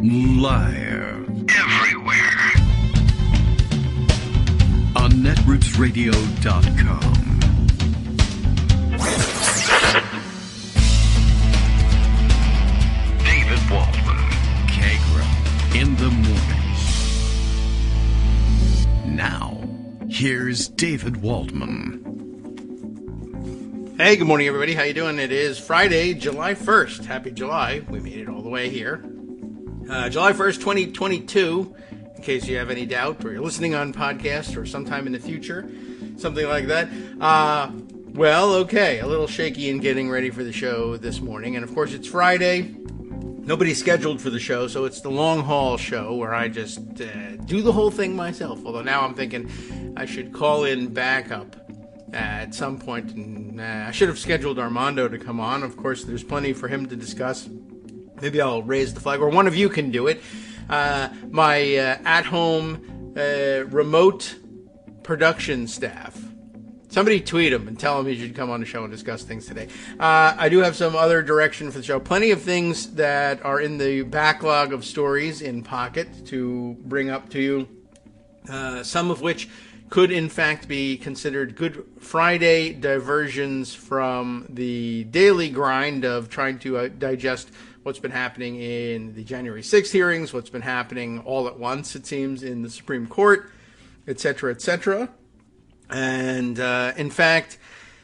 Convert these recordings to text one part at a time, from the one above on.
Live everywhere on netrootsradio.com. David Waldman, Kagro, in the morning. Now, here's David Waldman. Hey, good morning, everybody. How you doing? It is Friday, July 1st. Happy July. We made it all the way here. July 1st, 2022, in case you have any doubt, or you're listening on podcast or sometime in the future, something like that. Well, okay, a little shaky in getting ready for the show this morning. And, of course, it's Friday. Nobody's scheduled for the show, so it's the long haul show where I just do the whole thing myself. Although now I'm thinking I should call in backup at some point, and I should have scheduled Armando to come on. Of course, there's plenty for him to discuss. Maybe I'll raise the flag, or one of you can do it. My at-home remote production staff. Somebody tweet him and tell him he should come on the show and discuss things today. I do have some other direction for the show. Plenty of things that are in the backlog of stories in pocket to bring up to you. Some of which could, in fact, be considered Good Friday diversions from the daily grind of trying to digest what's been happening in the January 6th hearings, what's been happening all at once, it seems, in the Supreme Court, etc., etc. And, in fact,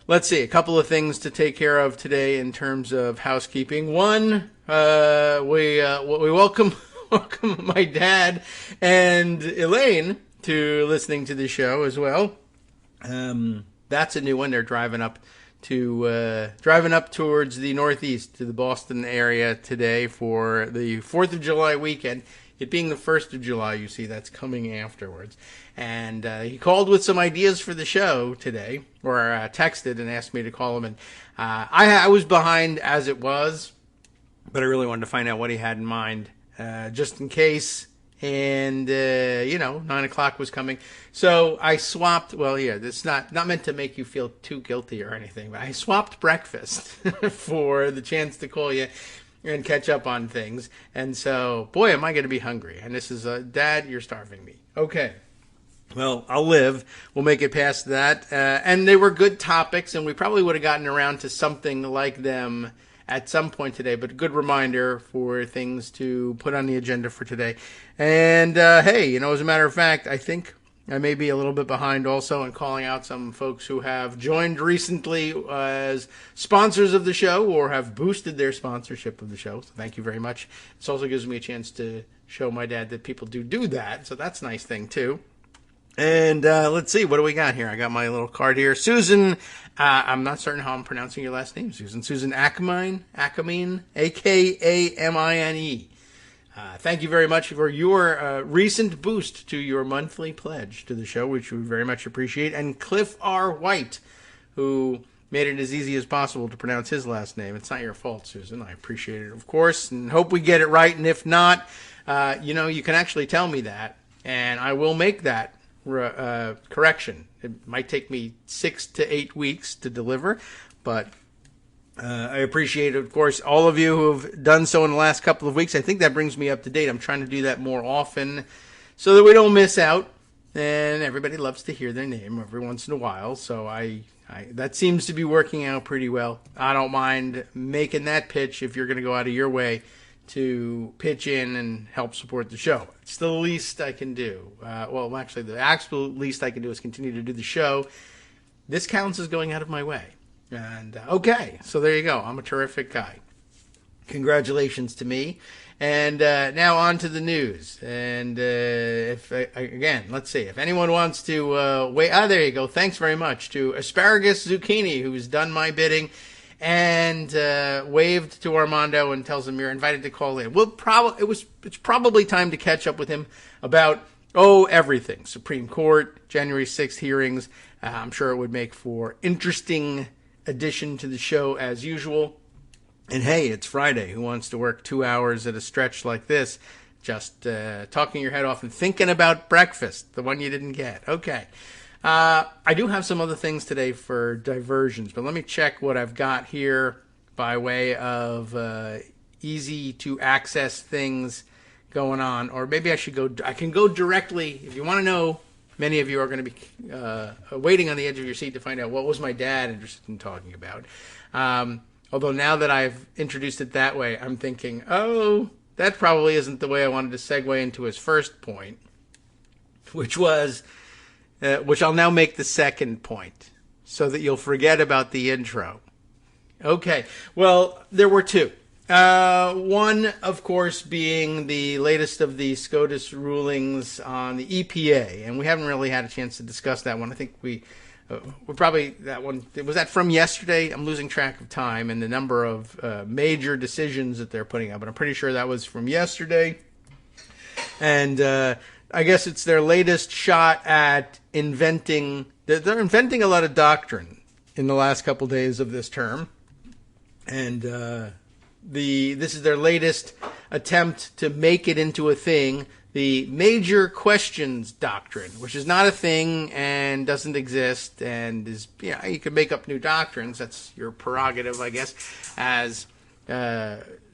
let's see, a couple of things to take care of today in terms of housekeeping. One, we welcome my dad and Elaine to listening to the show as well. That's a new one. They're driving up towards the Northeast to the Boston area today for the 4th of July weekend. It being the 1st of July, you see, that's coming afterwards. And he called with some ideas for the show today, or texted and asked me to call him. And I was behind as it was, but I really wanted to find out what he had in mind, just in case. And, 9 o'clock was coming. So I swapped, it's not meant to make you feel too guilty or anything, but I swapped breakfast for the chance to call you and catch up on things. And so, boy, am I going to be hungry. And this is, Dad, you're starving me. Okay. Well, I'll live. We'll make it past that. And they were good topics, and we probably would have gotten around to something like them at some point today, but a good reminder for things to put on the agenda for today. And, hey, as a matter of fact, I think I may be a little bit behind also in calling out some folks who have joined recently as sponsors of the show or have boosted their sponsorship of the show. So thank you very much. This also gives me a chance to show my dad that people do that, so that's a nice thing, too. And let's see, what do we got here? I got my little card here. Susan, I'm not certain how I'm pronouncing your last name, Susan. Susan Akamine, Akamine. Thank you very much for your recent boost to your monthly pledge to the show, which we very much appreciate. And Cliff R. White, who made it as easy as possible to pronounce his last name. It's not your fault, Susan. I appreciate it, of course, and hope we get it right. And if not, you can actually tell me that, and I will make that correction. It might take me 6 to 8 weeks to deliver, but I appreciate, of course, all of you who have done so in the last couple of weeks. I think that brings me up to date. I'm trying to do that more often so that we don't miss out, and everybody loves to hear their name every once in a while, so I that seems to be working out pretty well. I don't mind making that pitch if you're going to go out of your way to pitch in and help support the show. It's the least I can do. Actually, the absolute least I can do is continue to do the show. This counts as going out of my way. And, okay, so there you go. I'm a terrific guy. Congratulations to me. And now on to the news. And let's see. If anyone wants to wait, there you go. Thanks very much to Asparagus Zucchini, who's done my bidding and waved to Armando and tells him you're invited to call in. It's probably time to catch up with him about everything. Supreme Court, January 6th hearings. I'm sure it would make for interesting addition to the show as usual. And hey, it's Friday. Who wants to work 2 hours at a stretch like this? Just talking your head off and thinking about breakfast, the one you didn't get. Okay. I do have some other things today for diversions, but let me check what I've got here by way of easy to access things going on, or maybe I can go directly, if you want to know. Many of you are going to be waiting on the edge of your seat to find out what was my dad interested in talking about. Although now that I've introduced it that way, I'm thinking, oh, that probably isn't the way I wanted to segue into his first point, which I'll now make the second point, so that you'll forget about the intro. Okay, well, there were two. One, of course, being the latest of the SCOTUS rulings on the EPA, and we haven't really had a chance to discuss that one. I think we probably, that one, was that from yesterday? I'm losing track of time and the number of major decisions that they're putting out, but I'm pretty sure that was from yesterday. And I guess it's their latest shot at inventing, they're inventing a lot of doctrine in the last couple days of this term. And this is their latest attempt to make it into a thing, the major questions doctrine, which is not a thing and doesn't exist, and is, you can make up new doctrines. That's your prerogative, I guess, as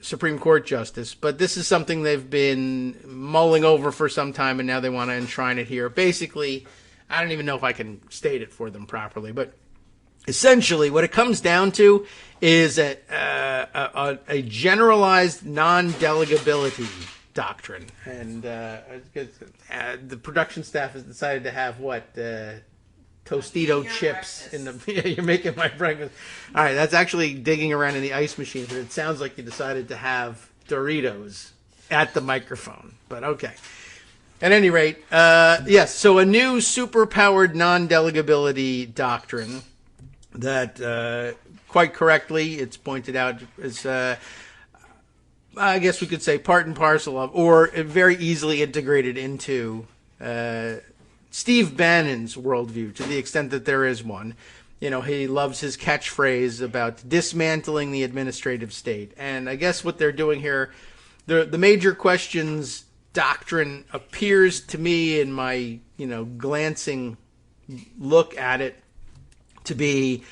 Supreme Court justice. But this is something they've been mulling over for some time, and now they want to enshrine it here. Basically, I don't even know if I can state it for them properly, but essentially, what it comes down to is a generalized non-delegability doctrine, and the production staff has decided to have Tostito chips in the. You're making my breakfast. All right, that's actually digging around in the ice machine, but it sounds like you decided to have Doritos at the microphone. But okay. At any rate, yes. So a new super-powered non-delegability doctrine that, quite correctly, it's pointed out is, I guess we could say, part and parcel of, or very easily integrated into Steve Bannon's worldview, to the extent that there is one. He loves his catchphrase about dismantling the administrative state. And I guess what they're doing here, the major questions doctrine appears to me, in my, glancing look at it, to be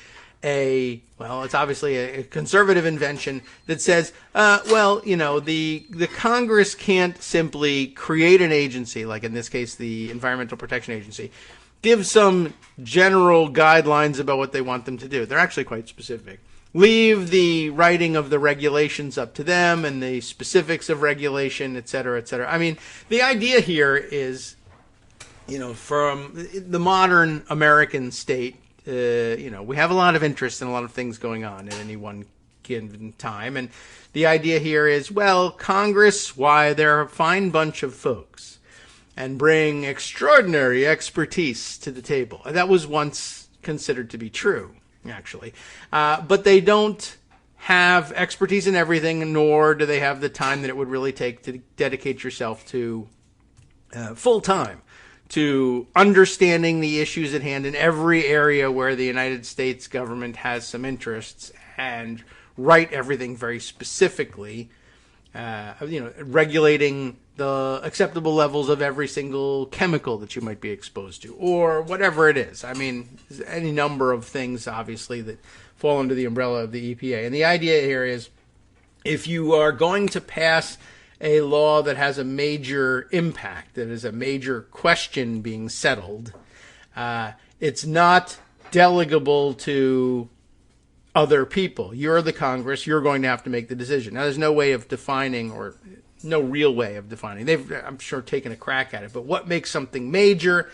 it's obviously a conservative invention that says, the Congress can't simply create an agency, like in this case, the Environmental Protection Agency, give some general guidelines about what they want them to do. They're actually quite specific. Leave the writing of the regulations up to them and the specifics of regulation, et cetera, et cetera. I mean, the idea here is, from the modern American state, we have a lot of interest in a lot of things going on at any one given time. And the idea here is, Congress, why, they're a fine bunch of folks and bring extraordinary expertise to the table. And that was once considered to be true, actually. But they don't have expertise in everything, nor do they have the time that it would really take to dedicate yourself to full time to understanding the issues at hand in every area where the United States government has some interests, and write everything very specifically, regulating the acceptable levels of every single chemical that you might be exposed to, or whatever it is. I mean, any number of things, obviously, that fall under the umbrella of the EPA. And the idea here is, if you are going to pass a law that has a major impact, that is a major question being settled, it's not delegable to other people. You're the Congress. You're going to have to make the decision. Now, there's no way of defining, or no real way of defining. They've, I'm sure, taken a crack at it. But what makes something major?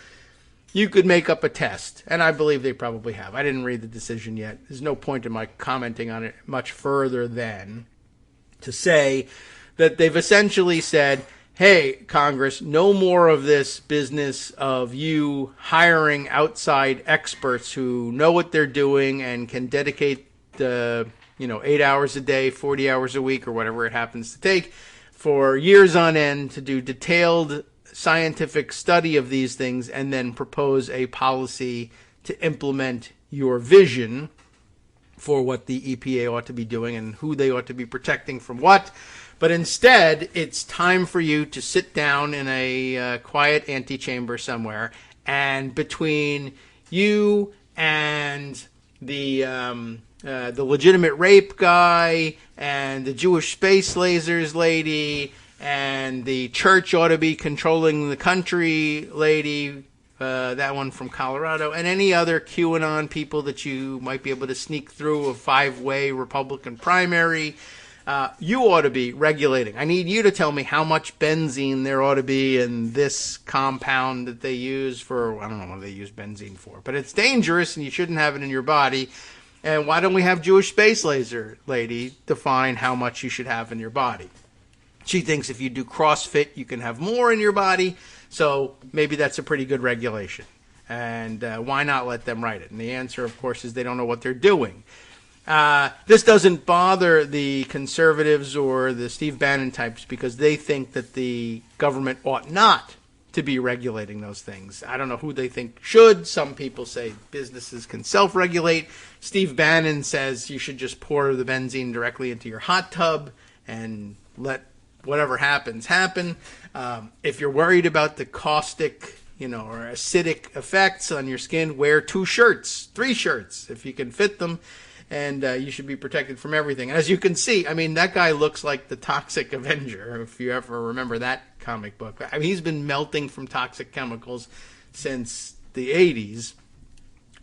You could make up a test, and I believe they probably have. I didn't read the decision yet. There's no point in my commenting on it much further than to say that they've essentially said, hey, Congress, no more of this business of you hiring outside experts who know what they're doing and can dedicate 8 hours a day, 40 hours a week, or whatever it happens to take, for years on end to do detailed scientific study of these things and then propose a policy to implement your vision for what the EPA ought to be doing and who they ought to be protecting from what. But instead, it's time for you to sit down in a quiet antechamber somewhere, and between you and the legitimate rape guy and the Jewish space lasers lady and the church ought to be controlling the country lady, that one from Colorado, and any other QAnon people that you might be able to sneak through a 5-way Republican primary. You ought to be regulating. I need you to tell me how much benzene there ought to be in this compound that they use for, I don't know what they use benzene for, but it's dangerous and you shouldn't have it in your body. And why don't we have Jewish space laser lady define how much you should have in your body? She thinks if you do CrossFit, you can have more in your body. So maybe that's a pretty good regulation. And why not let them write it? And the answer, of course, is they don't know what they're doing. This doesn't bother the conservatives or the Steve Bannon types because they think that the government ought not to be regulating those things. I don't know who they think should. Some people say businesses can self-regulate. Steve Bannon says you should just pour the benzene directly into your hot tub and let whatever happens happen. If you're worried about the caustic, or acidic effects on your skin, wear 2 shirts, 3 shirts if you can fit them. And you should be protected from everything. And as you can see, that guy looks like the Toxic Avenger, if you ever remember that comic book. He's been melting from toxic chemicals since the 80s.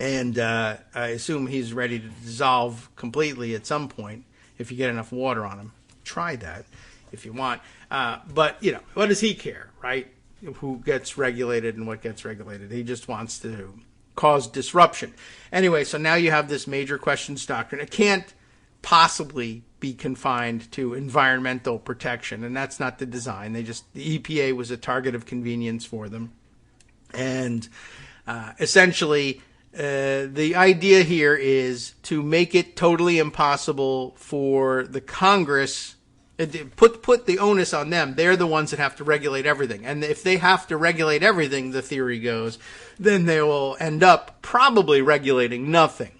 And I assume he's ready to dissolve completely at some point if you get enough water on him. Try that if you want. But, what does he care, right? Who gets regulated and what gets regulated. He just wants to cause disruption. Anyway, so now you have this major questions doctrine. It can't possibly be confined to environmental protection, and that's not the design. The EPA was a target of convenience for them. And essentially, the idea here is to make it totally impossible for the Congress. Put the onus on them. They're the ones that have to regulate everything. And if they have to regulate everything, the theory goes, then they will end up probably regulating nothing.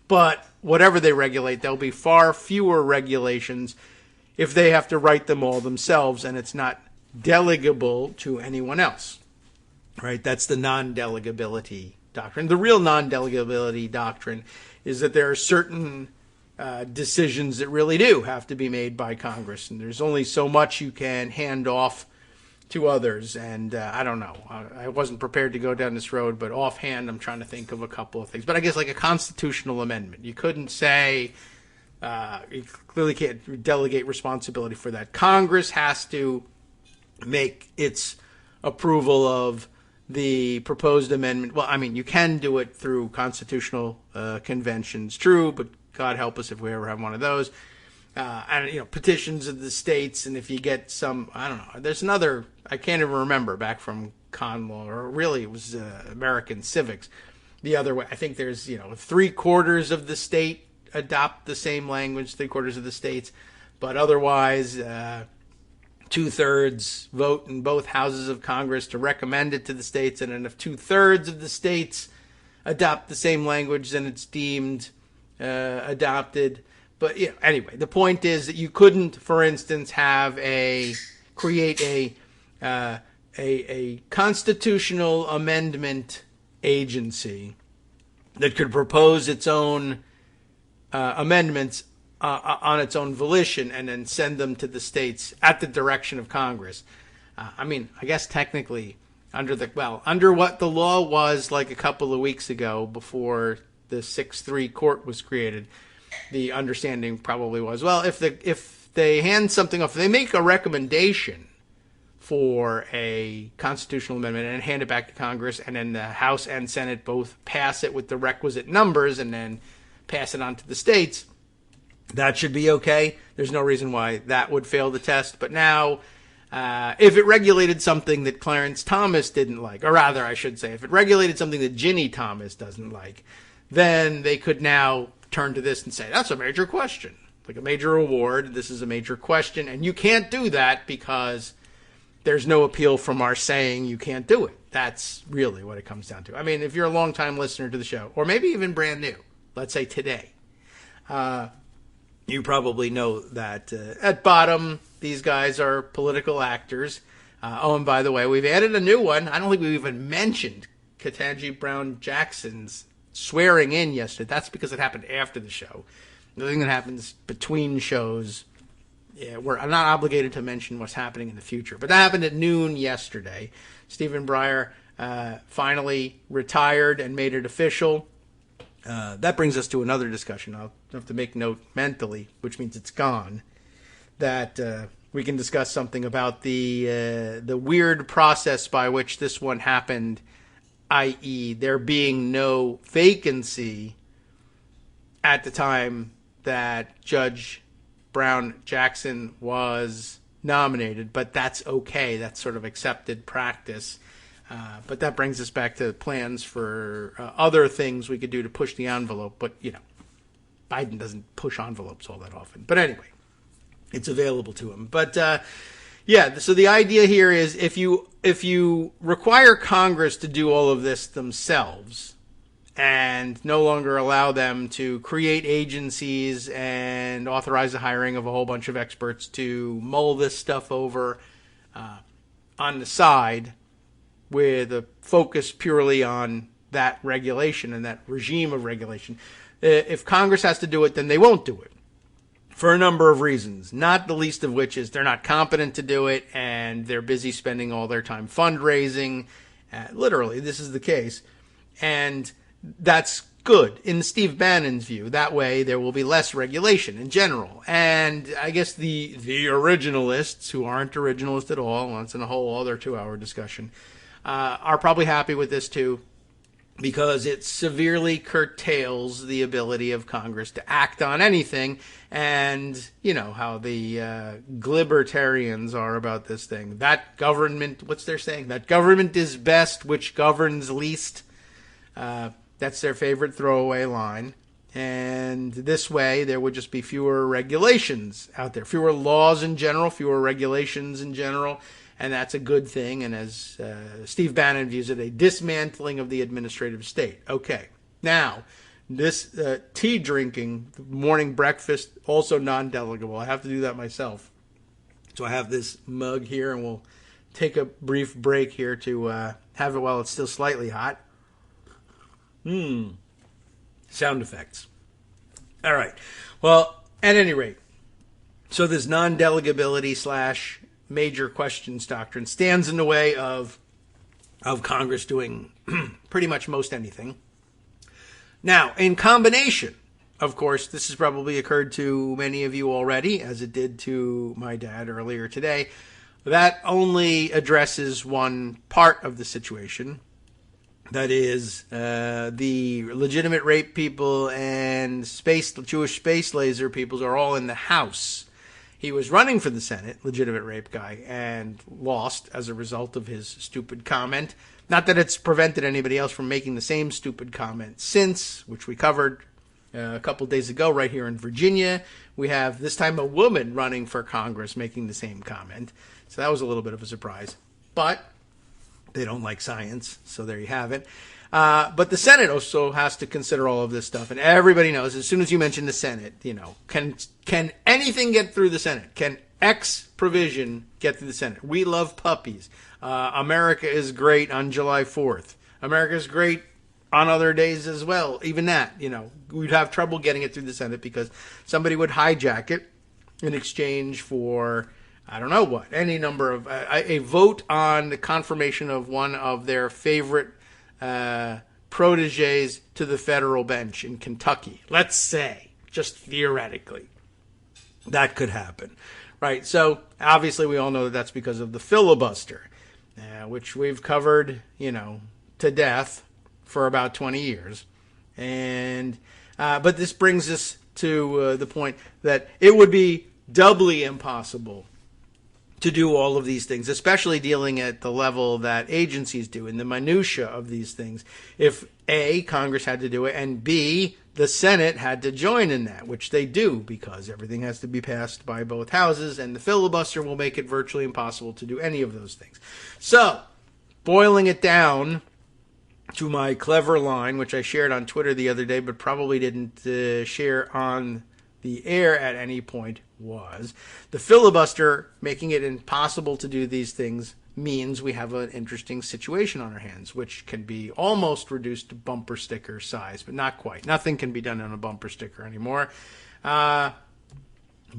But whatever they regulate, there'll be far fewer regulations if they have to write them all themselves and it's not delegable to anyone else. Right? That's the non-delegability doctrine. The real non-delegability doctrine is that there are certain decisions that really do have to be made by Congress, and there's only so much you can hand off to others. And I don't know. I wasn't prepared to go down this road, but offhand, I'm trying to think of a couple of things. But I guess like a constitutional amendment, you couldn't say you clearly can't delegate responsibility for that. Congress has to make its approval of the proposed amendment. Well, you can do it through constitutional conventions, true, but God help us if we ever have one of those. And, petitions of the states. And if you get some, I don't know, there's another, I can't even remember, back from con law, or really it was American civics. The other way, I think there's, 3/4 of the state adopt the same language, 3/4 of the states. But otherwise, 2/3 vote in both houses of Congress to recommend it to the states. And then if 2/3 of the states adopt the same language, then it's deemed adopted. But anyway, the point is that you couldn't, for instance, create a constitutional amendment agency that could propose its own amendments on its own volition and then send them to the states at the direction of Congress. I guess technically under what the law was like a couple of weeks ago before the 6-3 court was created, the understanding probably was, well, if they hand something off, if they make a recommendation for a constitutional amendment and hand it back to Congress, and then the House and Senate both pass it with the requisite numbers and then pass it on to the states, that should be okay. There's no reason why that would fail the test. But now, if it regulated something that Clarence Thomas didn't like, or rather, I should say, if it regulated something that Ginny Thomas doesn't like, then they could now turn to this and say, that's a major question. Like a major award, this is a major question, and you can't do that because there's no appeal from our saying you can't do it. That's really what it comes down to. If you're a long-time listener to the show, or maybe even brand new, let's say today, you probably know that at bottom, these guys are political actors. And by the way, we've added a new one. I don't think we've even mentioned Ketanji Brown Jackson's swearing in yesterday. That's because it happened after the show. The thing that happens between shows we're not obligated to mention what's happening in the future. But that happened at noon yesterday. Stephen Breyer finally retired and made it official. That brings us to another discussion. I'll have to make note mentally, which means it's gone, that we can discuss something about the weird process by which this one happened, i.e. there being no vacancy at the time that Judge Brown Jackson was nominated, but that's okay. That's sort of accepted practice. But that brings us back to plans for other things we could do to push the envelope. But, you know, Biden doesn't push envelopes all that often. But anyway, it's available to him. But, so the idea here is if you require Congress to do all of this themselves and no longer allow them to create agencies and authorize the hiring of a whole bunch of experts to mull this stuff over on the side with a focus purely on that regulation and that regime of regulation. If Congress has to do it, then they won't do it for a number of reasons, not the least of which is they're not competent to do it and they're busy spending all their time fundraising. Literally, this is the case. And that's good in Steve Bannon's view. That way there will be less regulation in general. And I guess the originalists, who aren't originalist at all, well, it's in a whole other 2-hour discussion, are probably happy with this too, because it severely curtails the ability of Congress to act on anything. And you know how the glibbertarians are about this thing. That government, what's their saying? That government is best which governs least. That's their favorite throwaway line. And this way, there would just be fewer regulations out there, fewer laws in general, fewer regulations in general. And that's a good thing. And as Steve Bannon views it, a dismantling of the administrative state. Okay. Now, this tea drinking, morning breakfast, also non-delegable. I have to do that myself. So I have this mug here, and we'll take a brief break here to have it while it's still slightly hot. Sound effects. All right. Well, at any rate, so this non-delegability / major questions doctrine stands in the way of Congress doing pretty much most anything. Now, in combination, of course, this has probably occurred to many of you already, as it did to my dad earlier today. That only addresses one part of the situation. That is, the legitimate rape people and Jewish space laser peoples are all in the House. He was running for the Senate, legitimate rape guy, and lost as a result of his stupid comment. Not that it's prevented anybody else from making the same stupid comment since, which we covered a couple days ago right here in Virginia. We have this time a woman running for Congress making the same comment. So that was a little bit of a surprise. But they don't like science, so there you have it. But the Senate also has to consider all of this stuff, and everybody knows as soon as you mention the Senate, you know, can anything get through the Senate? Can X provision get through the Senate? We love puppies. America is great on July 4th. America is great on other days as well. Even that, you know, we'd have trouble getting it through the Senate because somebody would hijack it in exchange for, I don't know what, any number of, a vote on the confirmation of one of their favorite proteges to the federal bench in Kentucky. Let's say, just theoretically, that could happen, right? So obviously we all know that that's because of the filibuster, which we've covered, you know, to death for about 20 years. And but this brings us to the point that it would be doubly impossible to do all of these things, especially dealing at the level that agencies do in the minutia of these things. If A, Congress had to do it, and B, the Senate had to join in that, which they do because everything has to be passed by both houses, and the filibuster will make it virtually impossible to do any of those things. So, boiling it down to my clever line, which I shared on Twitter the other day, but probably didn't share on the air at any point, was the filibuster making it impossible to do these things means we have an interesting situation on our hands, which can be almost reduced to bumper sticker size, but not quite. Nothing can be done on a bumper sticker anymore.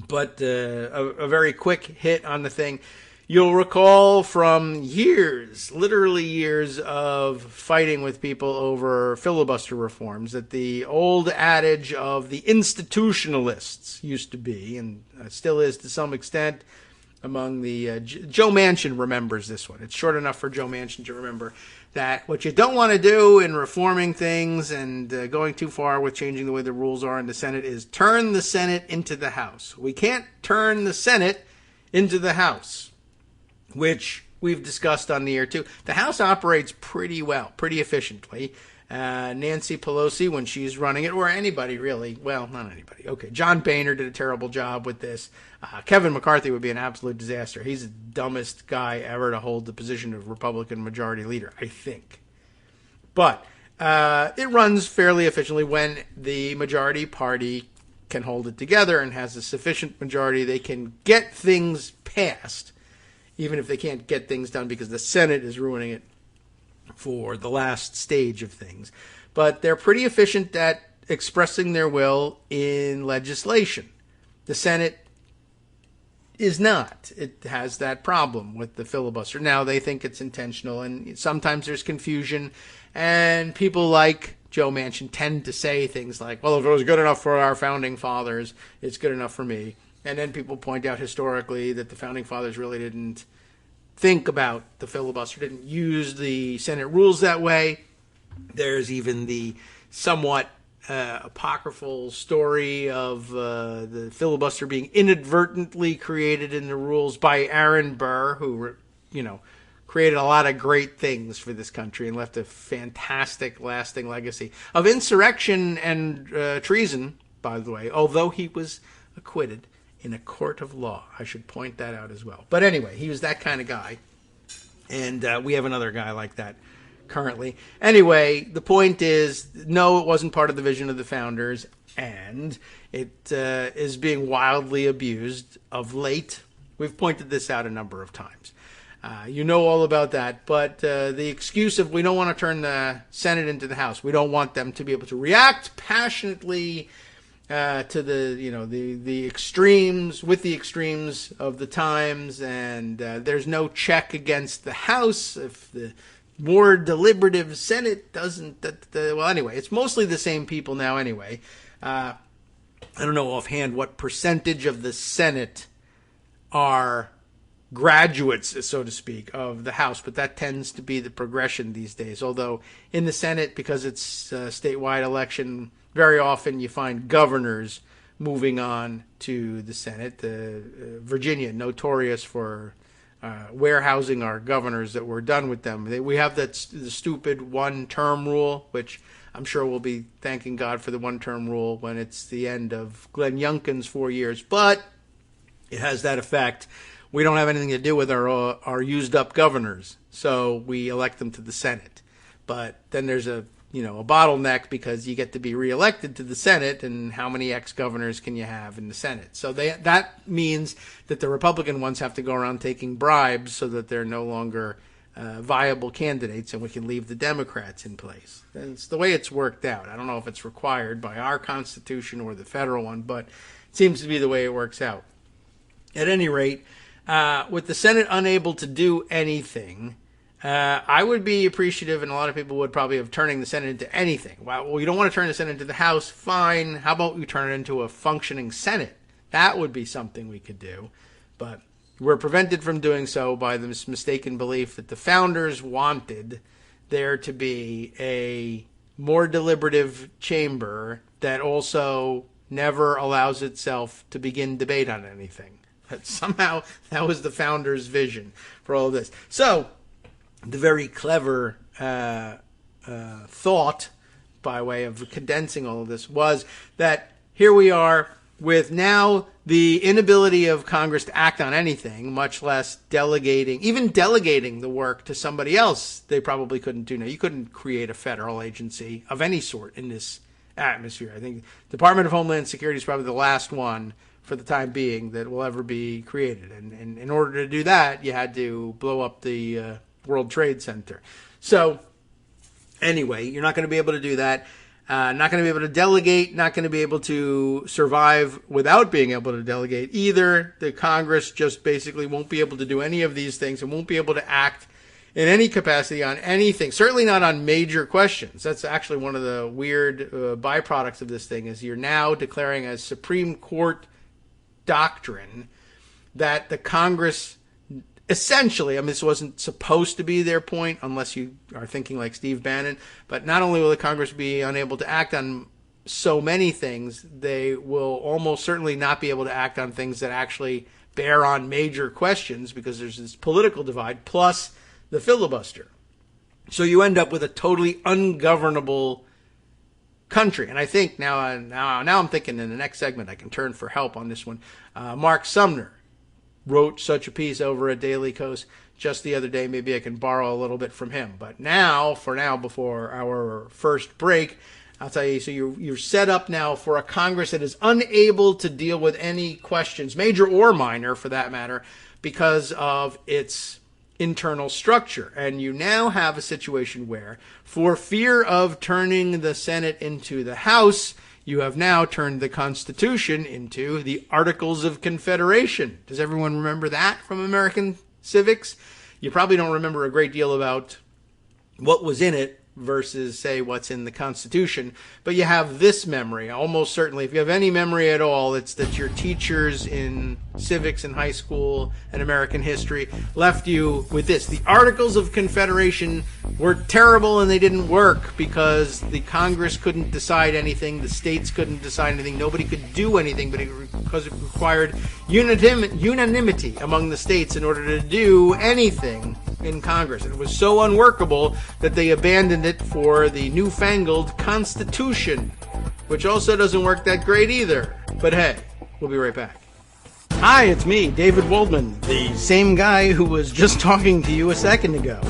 But a very quick hit on the thing. You'll recall from years, literally years of fighting with people over filibuster reforms, that the old adage of the institutionalists used to be, and still is to some extent, among the Joe Manchin remembers this one. It's short enough for Joe Manchin to remember that what you don't want to do in reforming things and going too far with changing the way the rules are in the Senate is turn the Senate into the House. We can't turn the Senate into the House, which we've discussed on the air too. The House operates pretty well, pretty efficiently. Nancy Pelosi, when she's running it, or anybody really, well, not anybody. Okay, John Boehner did a terrible job with this. Kevin McCarthy would be an absolute disaster. He's the dumbest guy ever to hold the position of Republican majority leader, I think. But it runs fairly efficiently when the majority party can hold it together and has a sufficient majority. They can get things passed, even if they can't get things done because the Senate is ruining it for the last stage of things. But they're pretty efficient at expressing their will in legislation. The Senate is not. It has that problem with the filibuster. Now, they think it's intentional, and sometimes there's confusion, and people like Joe Manchin tend to say things like, well, if it was good enough for our founding fathers, it's good enough for me. And then people point out historically that the founding fathers really didn't think about the filibuster, didn't use the Senate rules that way. There's even the somewhat apocryphal story of the filibuster being inadvertently created in the rules by Aaron Burr, who, created a lot of great things for this country and left a fantastic, lasting legacy of insurrection and treason, by the way, although he was acquitted in a court of law. I should point that out as well. But anyway, he was that kind of guy. And we have another guy like that currently. Anyway, the point is, no, it wasn't part of the vision of the founders, and it is being wildly abused of late. We've pointed this out a number of times. You know all about that, but the excuse of we don't want to turn the Senate into the House, we don't want them to be able to react passionately to the extremes, with the extremes of the times, and there's no check against the House if the more deliberative Senate doesn't. Well, anyway, it's mostly the same people now. Anyway, I don't know offhand what percentage of the Senate are graduates, so to speak, of the House, but that tends to be the progression these days. Although in the Senate, because it's a statewide election, very often you find governors moving on to the Senate. Virginia, notorious for warehousing our governors that we're done with them. We have the stupid one-term rule, which I'm sure we'll be thanking God for the one-term rule when it's the end of Glenn Youngkin's 4 years. But it has that effect. We don't have anything to do with our used-up governors, so we elect them to the Senate. But then there's a bottleneck because you get to be reelected to the Senate, and how many ex-governors can you have in the Senate? So that means that the Republican ones have to go around taking bribes so that they're no longer viable candidates, and we can leave the Democrats in place. It's the way it's worked out. I don't know if it's required by our Constitution or the federal one, but it seems to be the way it works out. At any rate, with the Senate unable to do anything, I would be appreciative, and a lot of people would probably, of turning the Senate into anything. Well, you don't want to turn the Senate into the House? Fine. How about we turn it into a functioning Senate? That would be something we could do. But we're prevented from doing so by this mistaken belief that the founders wanted there to be a more deliberative chamber that also never allows itself to begin debate on anything. But somehow that was the founders' vision for all of this. So the very clever thought, by way of condensing all of this, was that here we are with now the inability of Congress to act on anything, much less delegating the work to somebody else. They probably couldn't do now. You couldn't create a federal agency of any sort in this atmosphere. I think the Department of Homeland Security is probably the last one for the time being that will ever be created. And in order to do that, you had to blow up the World Trade Center. So anyway, you're not going to be able to do that. Not going to be able to delegate, not going to be able to survive without being able to delegate either. The Congress just basically won't be able to do any of these things and won't be able to act in any capacity on anything, certainly not on major questions. That's actually one of the weird byproducts of this thing, is you're now declaring as Supreme Court doctrine that the Congress essentially, I mean, this wasn't supposed to be their point unless you are thinking like Steve Bannon, but not only will the Congress be unable to act on so many things, they will almost certainly not be able to act on things that actually bear on major questions, because there's this political divide plus the filibuster. So you end up with a totally ungovernable country. And I think now I'm thinking in the next segment I can turn for help on this one. Mark Sumner wrote such a piece over at Daily Kos just the other day. Maybe I can borrow a little bit from him. But for now, before our first break, I'll tell you, so you're set up now for a Congress that is unable to deal with any questions, major or minor for that matter, because of its internal structure. And you now have a situation where, for fear of turning the Senate into the House, you have now turned the Constitution into the Articles of Confederation. Does everyone remember that from American civics? You probably don't remember a great deal about what was in it versus, say, what's in the Constitution. But you have this memory, almost certainly. If you have any memory at all, it's that your teachers in civics in high school and American history left you with this. The Articles of Confederation were terrible and they didn't work because the Congress couldn't decide anything, the states couldn't decide anything, nobody could do anything, because it required unanimity among the states in order to do anything in Congress. And it was so unworkable that they abandoned it for the newfangled Constitution, which also doesn't work that great either. But hey, we'll be right back. Hi, it's me, David Waldman, the same guy who was just talking to you a second ago.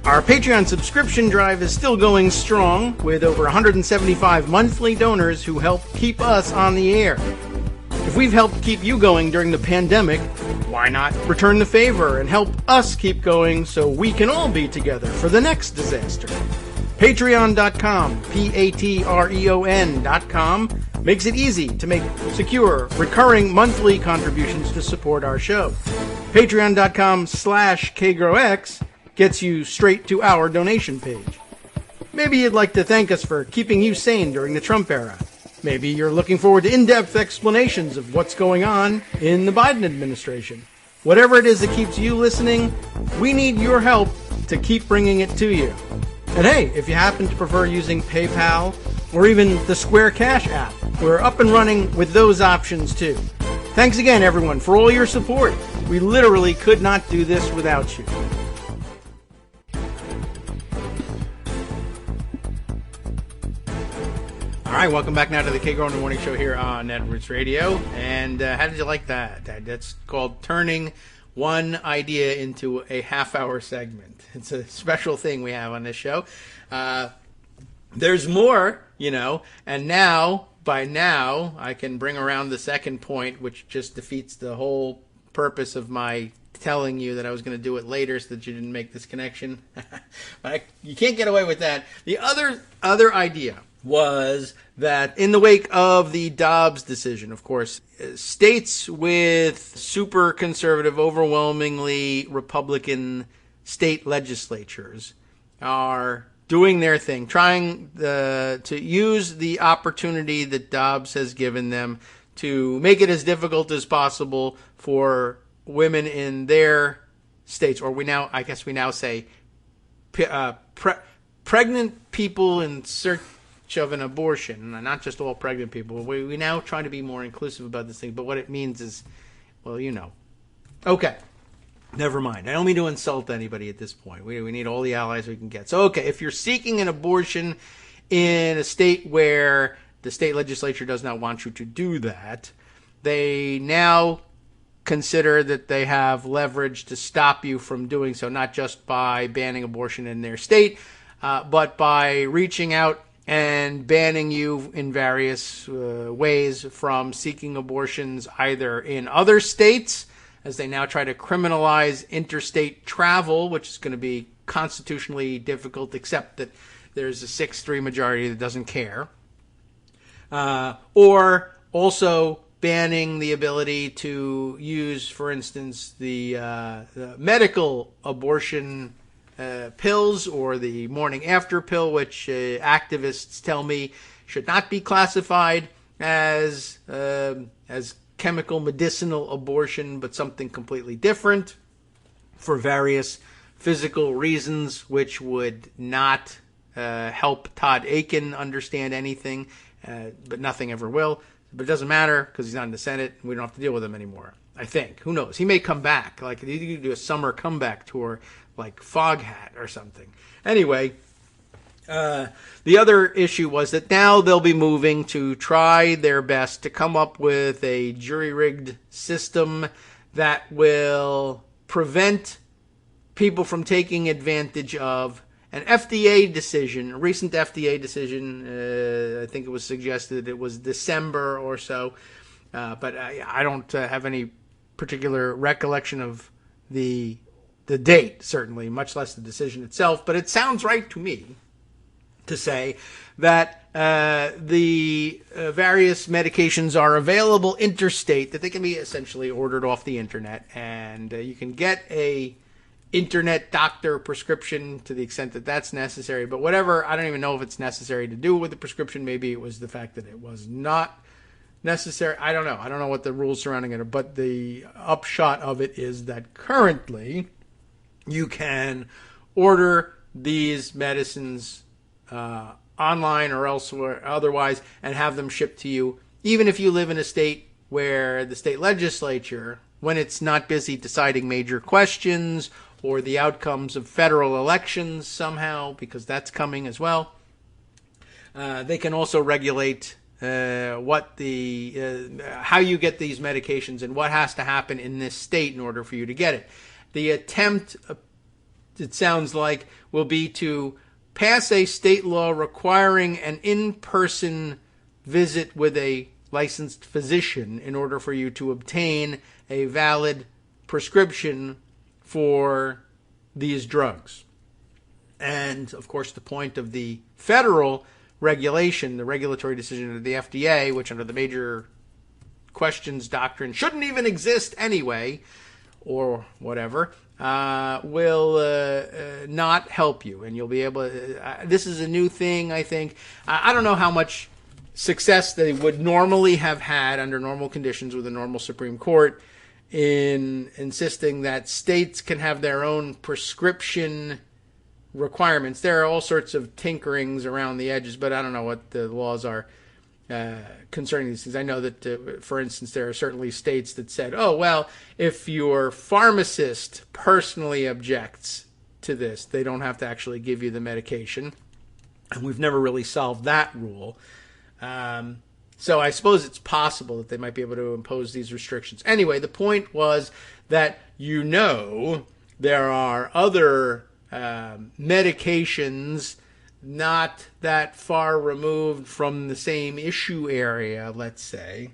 Our Patreon subscription drive is still going strong, with over 175 monthly donors who help keep us on the air. If we've helped keep you going during the pandemic, why not return the favor and help us keep going so we can all be together for the next disaster? Patreon.com, Patreon.com, makes it easy to make secure, recurring monthly contributions to support our show. Patreon.com/KagroX gets you straight to our donation page. Maybe you'd like to thank us for keeping you sane during the Trump era. Maybe you're looking forward to in-depth explanations of what's going on in the Biden administration. Whatever it is that keeps you listening, we need your help to keep bringing it to you. And hey, if you happen to prefer using PayPal or even the Square Cash app, we're up and running with those options too. Thanks again, everyone, for all your support. We literally could not do this without you. All right, welcome back now to the Kagro in the Morning Show here on Netroots Radio. And how did you like that? That's called turning one idea into a half-hour segment. It's a special thing we have on this show. There's more, and by now, I can bring around the second point, which just defeats the whole purpose of my telling you that I was going to do it later so that you didn't make this connection. But you can't get away with that. The other idea was that in the wake of the Dobbs decision, of course, states with super conservative, overwhelmingly Republican state legislatures are doing their thing, trying to use the opportunity that Dobbs has given them to make it as difficult as possible for women in their states, or we now say pregnant people in search of an abortion, not just all pregnant people. We now try to be more inclusive about this thing, but what it means is, Okay, never mind. I don't mean to insult anybody at this point. We need all the allies we can get. So, okay, if you're seeking an abortion in a state where the state legislature does not want you to do that, they now consider that they have leverage to stop you from doing so, not just by banning abortion in their state, but by reaching out and banning you in various ways from seeking abortions either in other states, as they now try to criminalize interstate travel, which is going to be constitutionally difficult, except that there's a 6-3 majority that doesn't care. Or also banning the ability to use, for instance, the medical abortion pills or the morning after pill, which activists tell me should not be classified as chemical medicinal abortion, but something completely different for various physical reasons, which would not help Todd Aiken understand anything, but nothing ever will. But it doesn't matter because he's not in the Senate, and we don't have to deal with him anymore. I think. Who knows? He may come back. Like, you could do a summer comeback tour like Foghat or something. Anyway, the other issue was that now they'll be moving to try their best to come up with a jury-rigged system that will prevent people from taking advantage of an FDA decision, a recent FDA decision. I think it was suggested it was December or so, but I don't have any particular recollection of the date, certainly, much less the decision itself. But it sounds right to me to say that the various medications are available interstate, that they can be essentially ordered off the internet, and you can get a internet doctor prescription to the extent that that's necessary. But whatever, I don't even know if it's necessary to do with the prescription. Maybe it was the fact that it was not necessary. I don't know. I don't know what the rules surrounding it are. But the upshot of it is that currently you can order these medicines online or elsewhere, otherwise, and have them shipped to you, even if you live in a state where the state legislature, when it's not busy deciding major questions or the outcomes of federal elections somehow, because that's coming as well, they can also regulate what how you get these medications and what has to happen in this state in order for you to get it. The attempt, it sounds like, will be to pass a state law requiring an in-person visit with a licensed physician in order for you to obtain a valid prescription for these drugs. And, of course, the point of the federal regulation, the regulatory decision of the FDA, which under the major questions doctrine shouldn't even exist anyway, or whatever, will not help you. And you'll be able to, this is a new thing, I think. I don't know how much success they would normally have had under normal conditions with a normal Supreme Court in insisting that states can have their own prescription requirements. There are all sorts of tinkerings around the edges, but I don't know what the laws are concerning these things. I know that, for instance, there are certainly states that said, oh, well, if your pharmacist personally objects to this, they don't have to actually give you the medication. And we've never really solved that rule. So I suppose it's possible that they might be able to impose these restrictions. Anyway, the point was that, there are other medications not that far removed from the same issue area, let's say,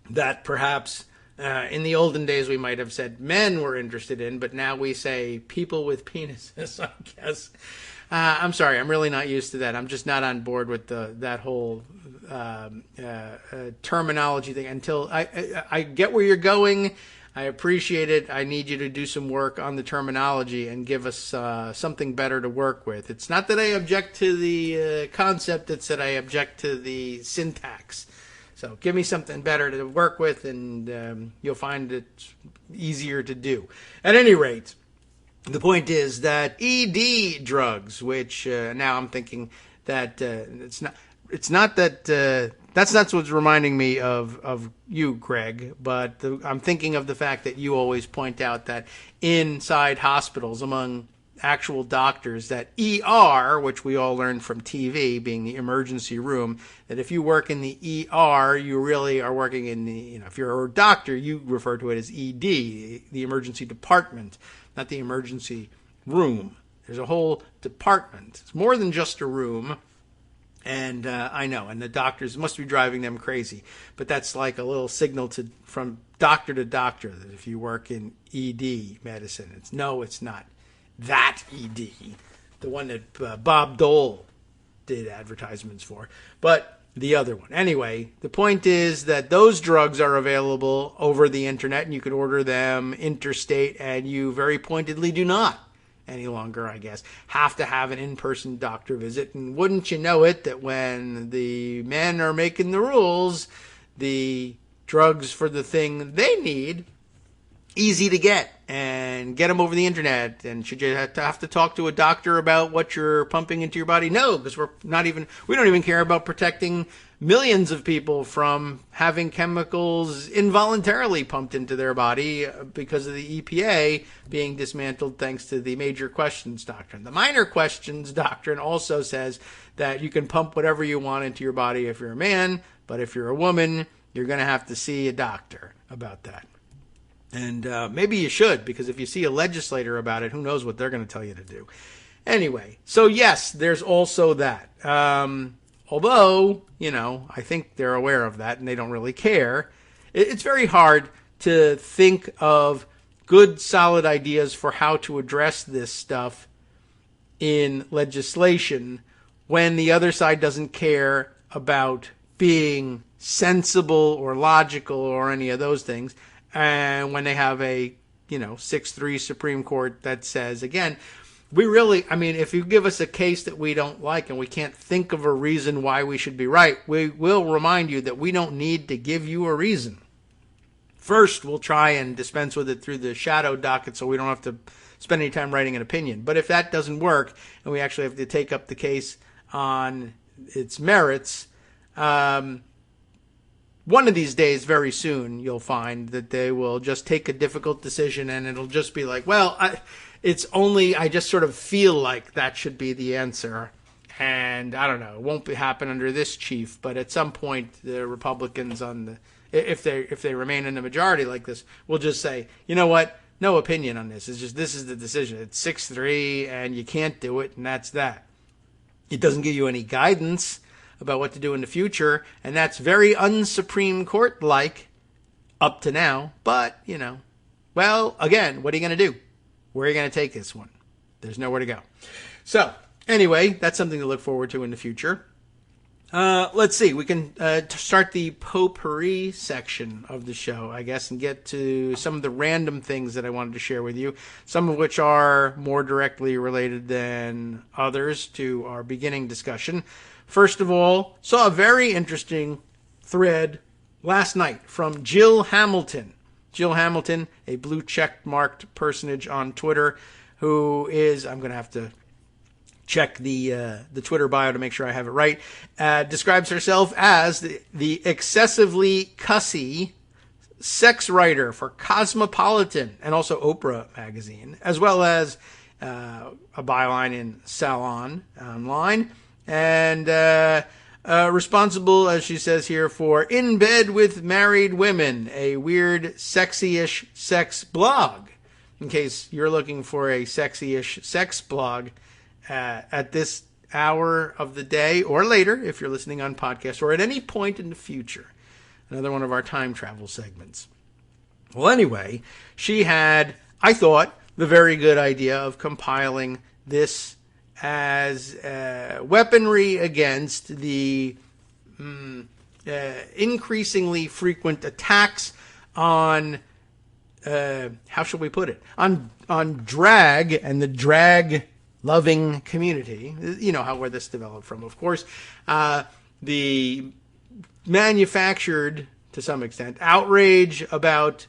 that perhaps in the olden days we might have said men were interested in, but now we say people with penises, I guess. I'm sorry, I'm really not used to that. I'm just not on board with that whole terminology thing. Until I get where you're going, I appreciate it. I need you to do some work on the terminology and give us something better to work with. It's not that I object to the concept, it's that I object to the syntax. So give me something better to work with, and you'll find it easier to do. At any rate, the point is that ED drugs, which now I'm thinking that it's not that that's not what's reminding me of you, Greg, but I'm thinking of the fact that you always point out that inside hospitals, among actual doctors, that ER, which we all learned from TV, being the emergency room, that if you work in the ER, you really are working in the, if you're a doctor, you refer to it as ED, the emergency department, not the emergency room. There's a whole department. It's more than just a room. And I know, and the doctors must be driving them crazy. But that's like a little signal from doctor to doctor that if you work in ED medicine, it's not that ED, the one that Bob Dole did advertisements for, but the other one. Anyway, the point is that those drugs are available over the internet, and you can order them interstate, and you very pointedly do not any longer, I guess, have to have an in-person doctor visit. And wouldn't you know it, that when the men are making the rules, the drugs for the thing they need, easy to get, and get them over the internet. And should you have to talk to a doctor about what you're pumping into your body? No, because we don't even care about protecting millions of people from having chemicals involuntarily pumped into their body because of the EPA being dismantled thanks to the major questions doctrine. The minor questions doctrine also says that you can pump whatever you want into your body if you're a man, but if you're a woman, you're going to have to see a doctor about that. And maybe you should, because if you see a legislator about it, who knows what they're going to tell you to do. Anyway, so yes, there's also that. Although, I think they're aware of that and they don't really care. It's very hard to think of good, solid ideas for how to address this stuff in legislation when the other side doesn't care about being sensible or logical or any of those things. And when they have a, 6-3 Supreme Court that says, again, if you give us a case that we don't like and we can't think of a reason why we should be right, we will remind you that we don't need to give you a reason. First, we'll try and dispense with it through the shadow docket so we don't have to spend any time writing an opinion. But if that doesn't work and we actually have to take up the case on its merits, one of these days, very soon, you'll find that they will just take a difficult decision and it'll just be like, well, I just sort of feel like that should be the answer. And I don't know, it won't happen under this chief, but at some point, the Republicans if they remain in the majority like this, will just say, you know what, no opinion on this. It's just, this is the decision. It's 6-3 and you can't do it, and that's that. It doesn't give you any guidance about what to do in the future, and that's very un-Supreme Court-like up to now. But, well, again, what are you going to do? Where are you going to take this one? There's nowhere to go. So, anyway, that's something to look forward to in the future. Let's see. We can start the potpourri section of the show, I guess, and get to some of the random things that I wanted to share with you, some of which are more directly related than others to our beginning discussion. First of all, saw a very interesting thread last night from Jill Hamilton. Jill Hamilton, a blue check-marked personage on Twitter, who is, I'm going to have to check the Twitter bio to make sure I have it right, describes herself as the excessively cussy sex writer for Cosmopolitan and also Oprah magazine, as well as a byline in Salon Online. And responsible, as she says here, for In Bed with Married Women, a weird, sexy-ish sex blog. In case you're looking for a sexy-ish sex blog at this hour of the day, or later, if you're listening on podcast, or at any point in the future. Another one of our time travel segments. Well, anyway, she had, I thought, the very good idea of compiling this as weaponry against the increasingly frequent attacks on, how shall we put it, on drag and the drag-loving community. You know where this developed from, of course. The manufactured, to some extent, outrage about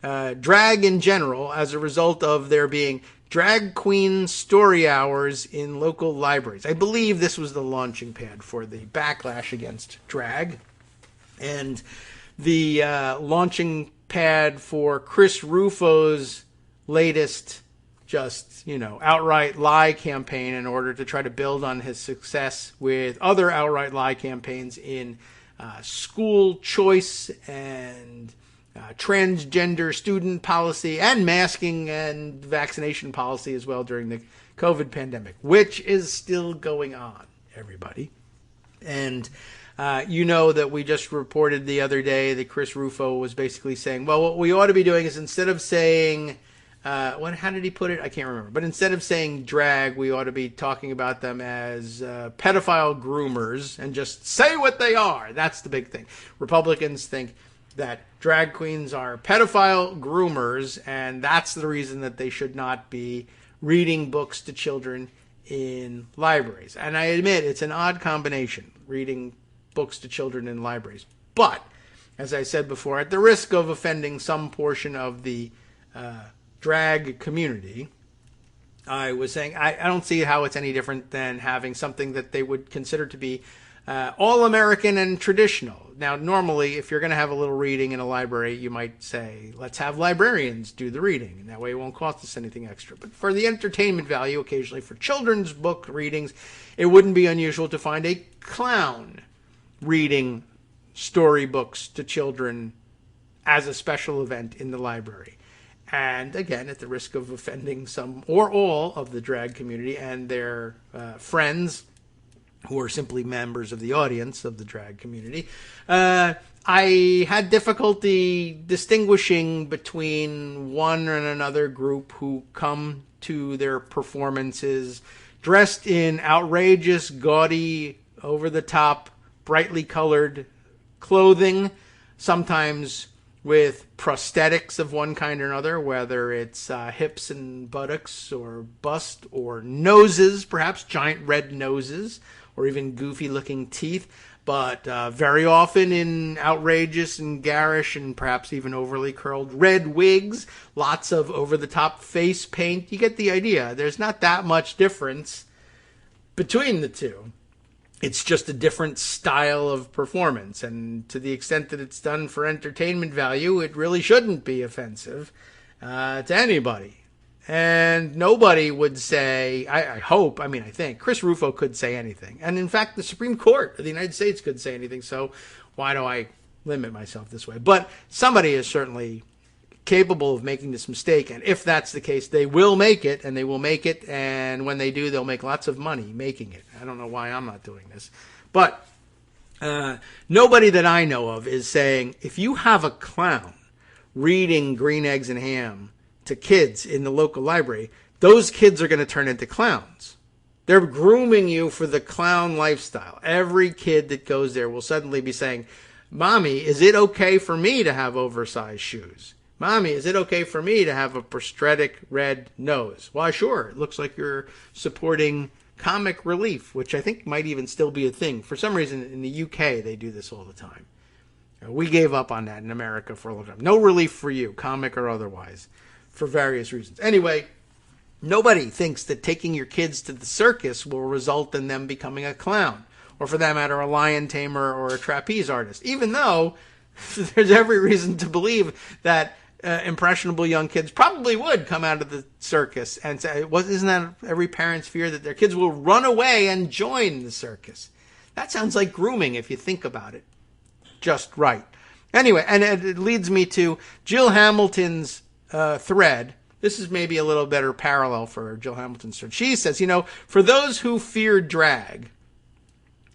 drag in general as a result of there being drag queen story hours in local libraries. I believe this was the launching pad for the backlash against drag. And the launching pad for Chris Rufo's latest outright lie campaign in order to try to build on his success with other outright lie campaigns in school choice and transgender student policy and masking and vaccination policy as well during the COVID pandemic, which is still going on, everybody. And that we just reported the other day that Chris Rufo was basically saying, well, what we ought to be doing is instead of saying How did he put it? I can't remember. But instead of saying drag, we ought to be talking about them as pedophile groomers and just say what they are. That's the big thing. Republicans think that drag queens are pedophile groomers, and that's the reason that they should not be reading books to children in libraries. And I admit it's an odd combination, reading books to children in libraries. But, as I said before, at the risk of offending some portion of the drag community, I was saying I don't see how it's any different than having something that they would consider to be all-American and traditional. Now, normally, if you're going to have a little reading in a library, you might say, let's have librarians do the reading, and that way it won't cost us anything extra. But for the entertainment value, occasionally for children's book readings, it wouldn't be unusual to find a clown reading storybooks to children as a special event in the library. And again, at the risk of offending some or all of the drag community and their friends who are simply members of the audience of the drag community, I had difficulty distinguishing between one and another group who come to their performances dressed in outrageous, gaudy, over-the-top, brightly colored clothing, sometimes with prosthetics of one kind or another, whether it's hips and buttocks or bust or noses, perhaps giant red noses, or even goofy-looking teeth, but very often in outrageous and garish and perhaps even overly curled red wigs, lots of over-the-top face paint. You get the idea. There's not that much difference between the two. It's just a different style of performance, and to the extent that it's done for entertainment value, it really shouldn't be offensive to anybody. And nobody would say, I think, Chris Rufo could say anything. And in fact, the Supreme Court of the United States could say anything, so why do I limit myself this way? But somebody is certainly capable of making this mistake, and if that's the case, they will make it, and when they do, they'll make lots of money making it. I don't know why I'm not doing this. But nobody that I know of is saying, if you have a clown reading Green Eggs and Ham to kids in the local library, those kids are going to turn into clowns. They're grooming you for the clown lifestyle. Every kid that goes there will suddenly be saying, Mommy, is it okay for me to have oversized shoes? Mommy, is it okay for me to have a prosthetic red nose? Why, sure. It looks like you're supporting comic relief, which I think might even still be a thing. For some reason, in the UK, they do this all the time. We gave up on that in America for a long time. No relief for you, comic or otherwise, for various reasons. Anyway, nobody thinks that taking your kids to the circus will result in them becoming a clown, or for that matter, a lion tamer or a trapeze artist, even though there's every reason to believe that impressionable young kids probably would come out of the circus and say, isn't that every parent's fear, that their kids will run away and join the circus? That sounds like grooming if you think about it just right. Anyway, and it leads me to Jill Hamilton's thread. This is maybe a little better parallel for Jill Hamilton's thread. She says, for those who fear drag,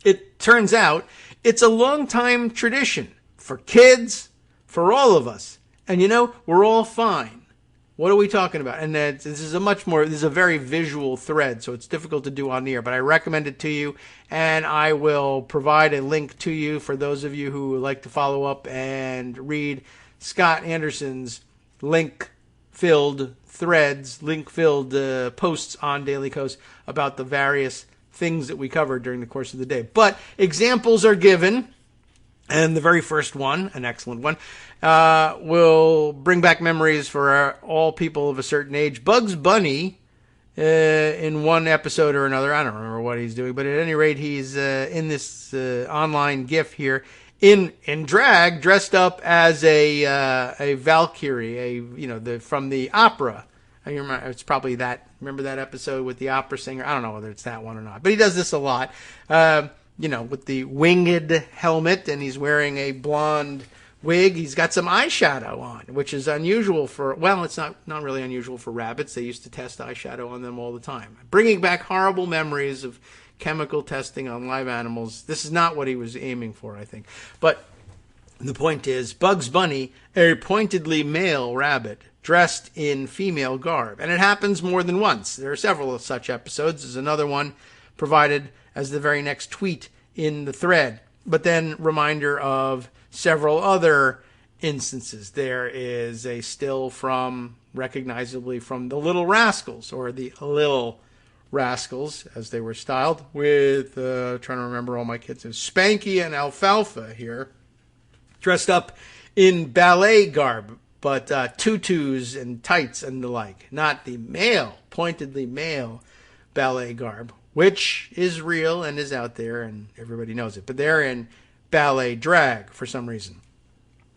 it turns out it's a long-time tradition for kids, for all of us. And we're all fine. What are we talking about? And this is a very visual thread, so it's difficult to do on the air, but I recommend it to you, and I will provide a link to you for those of you who would like to follow up and read Scott Anderson's link-filled threads, link-filled posts on Daily Kos about the various things that we covered during the course of the day. But examples are given. And the very first one, an excellent one, will bring back memories for all people of a certain age. Bugs Bunny, in one episode or another, I don't remember what he's doing, but at any rate, he's in this online GIF here, in drag, dressed up as a Valkyrie, from the opera. I remember it's probably that. Remember that episode with the opera singer? I don't know whether it's that one or not, but he does this a lot. With the winged helmet, and he's wearing a blonde wig. He's got some eyeshadow on, which is unusual it's not really unusual for rabbits. They used to test eyeshadow on them all the time. Bringing back horrible memories of chemical testing on live animals. This is not what he was aiming for, I think. But the point is, Bugs Bunny, a pointedly male rabbit, dressed in female garb. And it happens more than once. There are several of such episodes. There's another one provided as the very next tweet in the thread. But then reminder of several other instances. There is a still recognizably from the Little Rascals, or the Lil Rascals, as they were styled, with, trying to remember all my kids, Spanky and Alfalfa here, dressed up in ballet garb, but tutus and tights and the like. Not the pointedly male ballet garb, which is real and is out there and everybody knows it. But they're in ballet drag for some reason.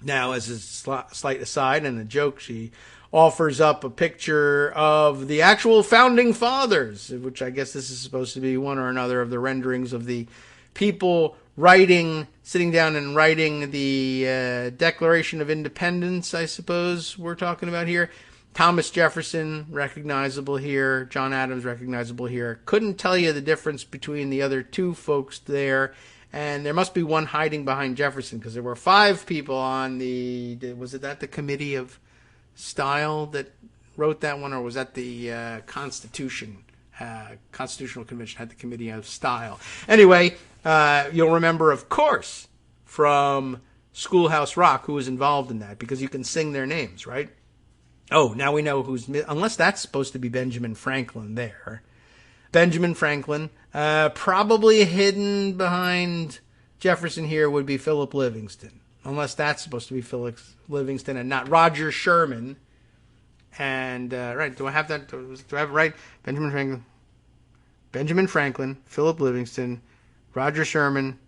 Now, as a slight aside and a joke, she offers up a picture of the actual founding fathers, which I guess this is supposed to be one or another of the renderings of the people sitting down and writing the Declaration of Independence, I suppose we're talking about here. Thomas Jefferson, recognizable here. John Adams, recognizable here. Couldn't tell you the difference between the other two folks there. And there must be one hiding behind Jefferson, because there were 5 people on the Committee of Style that wrote that one, or was that the Constitutional Convention had the Committee of Style? Anyway, you'll remember, of course, from Schoolhouse Rock, who was involved in that, because you can sing their names, right? Oh, now we know unless that's supposed to be Benjamin Franklin there. Benjamin Franklin, probably hidden behind Jefferson here would be Philip Livingston, unless that's supposed to be Philip Livingston and not Roger Sherman. And, right, do I have that? Do I have it right? Benjamin Franklin, Philip Livingston, Roger Sherman,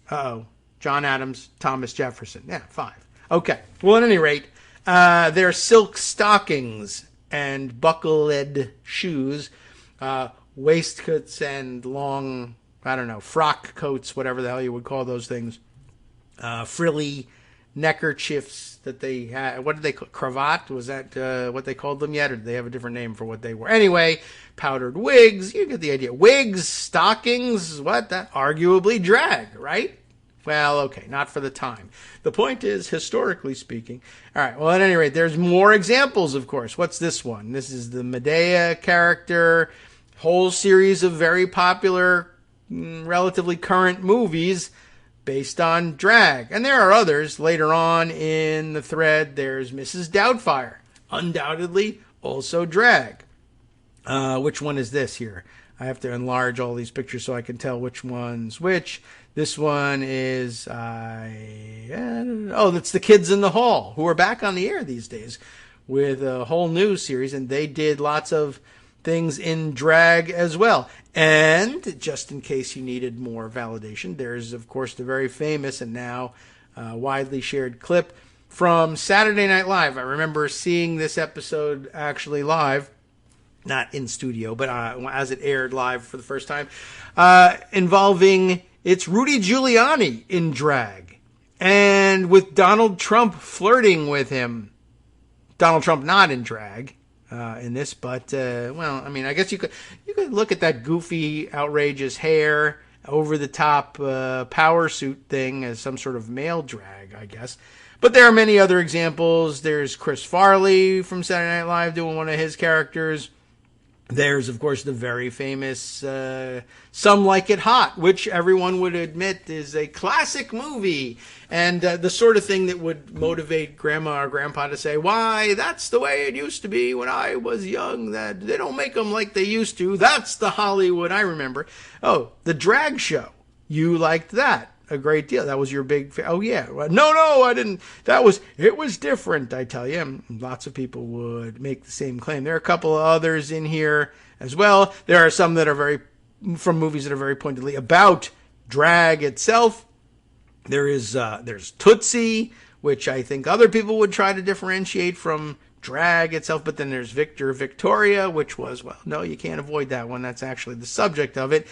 John Adams, Thomas Jefferson. Yeah, 5. Okay. Well, at any rate, their silk stockings and buckled shoes, waistcoats and long, frock coats, whatever the hell you would call those things, frilly neckerchiefs that they had. What did they call cravat? Was that what they called them yet, or did they have a different name for what they were? Anyway, powdered wigs. You get the idea. Wigs, stockings. What? That arguably drag, right? Well, okay, not for the time. The point is, historically speaking. All right, well, at any rate, there's more examples, of course. What's this one? This is the Medea character, whole series of very popular, relatively current movies based on drag. And there are others. Later on in the thread, there's Mrs. Doubtfire, undoubtedly also drag. Which one is this here? I have to enlarge all these pictures so I can tell which one's which. This one is, that's the Kids in the Hall, who are back on the air these days with a whole new series, and they did lots of things in drag as well. And just in case you needed more validation, there's, of course, the very famous and now widely shared clip from Saturday Night Live. I remember seeing this episode actually live, not in studio, but as it aired live for the first time, involving... It's Rudy Giuliani in drag, and with Donald Trump flirting with him. Donald Trump not in drag in this, but I guess you could look at that goofy, outrageous hair, over the top power suit thing as some sort of male drag, I guess. But there are many other examples. There's Chris Farley from Saturday Night Live doing one of his characters. There's, of course, the very famous Some Like It Hot, which everyone would admit is a classic movie, and the sort of thing that would motivate grandma or grandpa to say, why, that's the way it used to be when I was young, that they don't make them like they used to. That's the Hollywood I remember. Oh, the drag show. You liked that a great deal. That was your big... Oh, yeah. No, I didn't. It was different, I tell you. Lots of people would make the same claim. There are a couple of others in here as well. There are some that are from movies that are very pointedly about drag itself. There's Tootsie, which I think other people would try to differentiate from drag itself. But then there's Victor Victoria, which was, well, no, you can't avoid that one. That's actually the subject of it.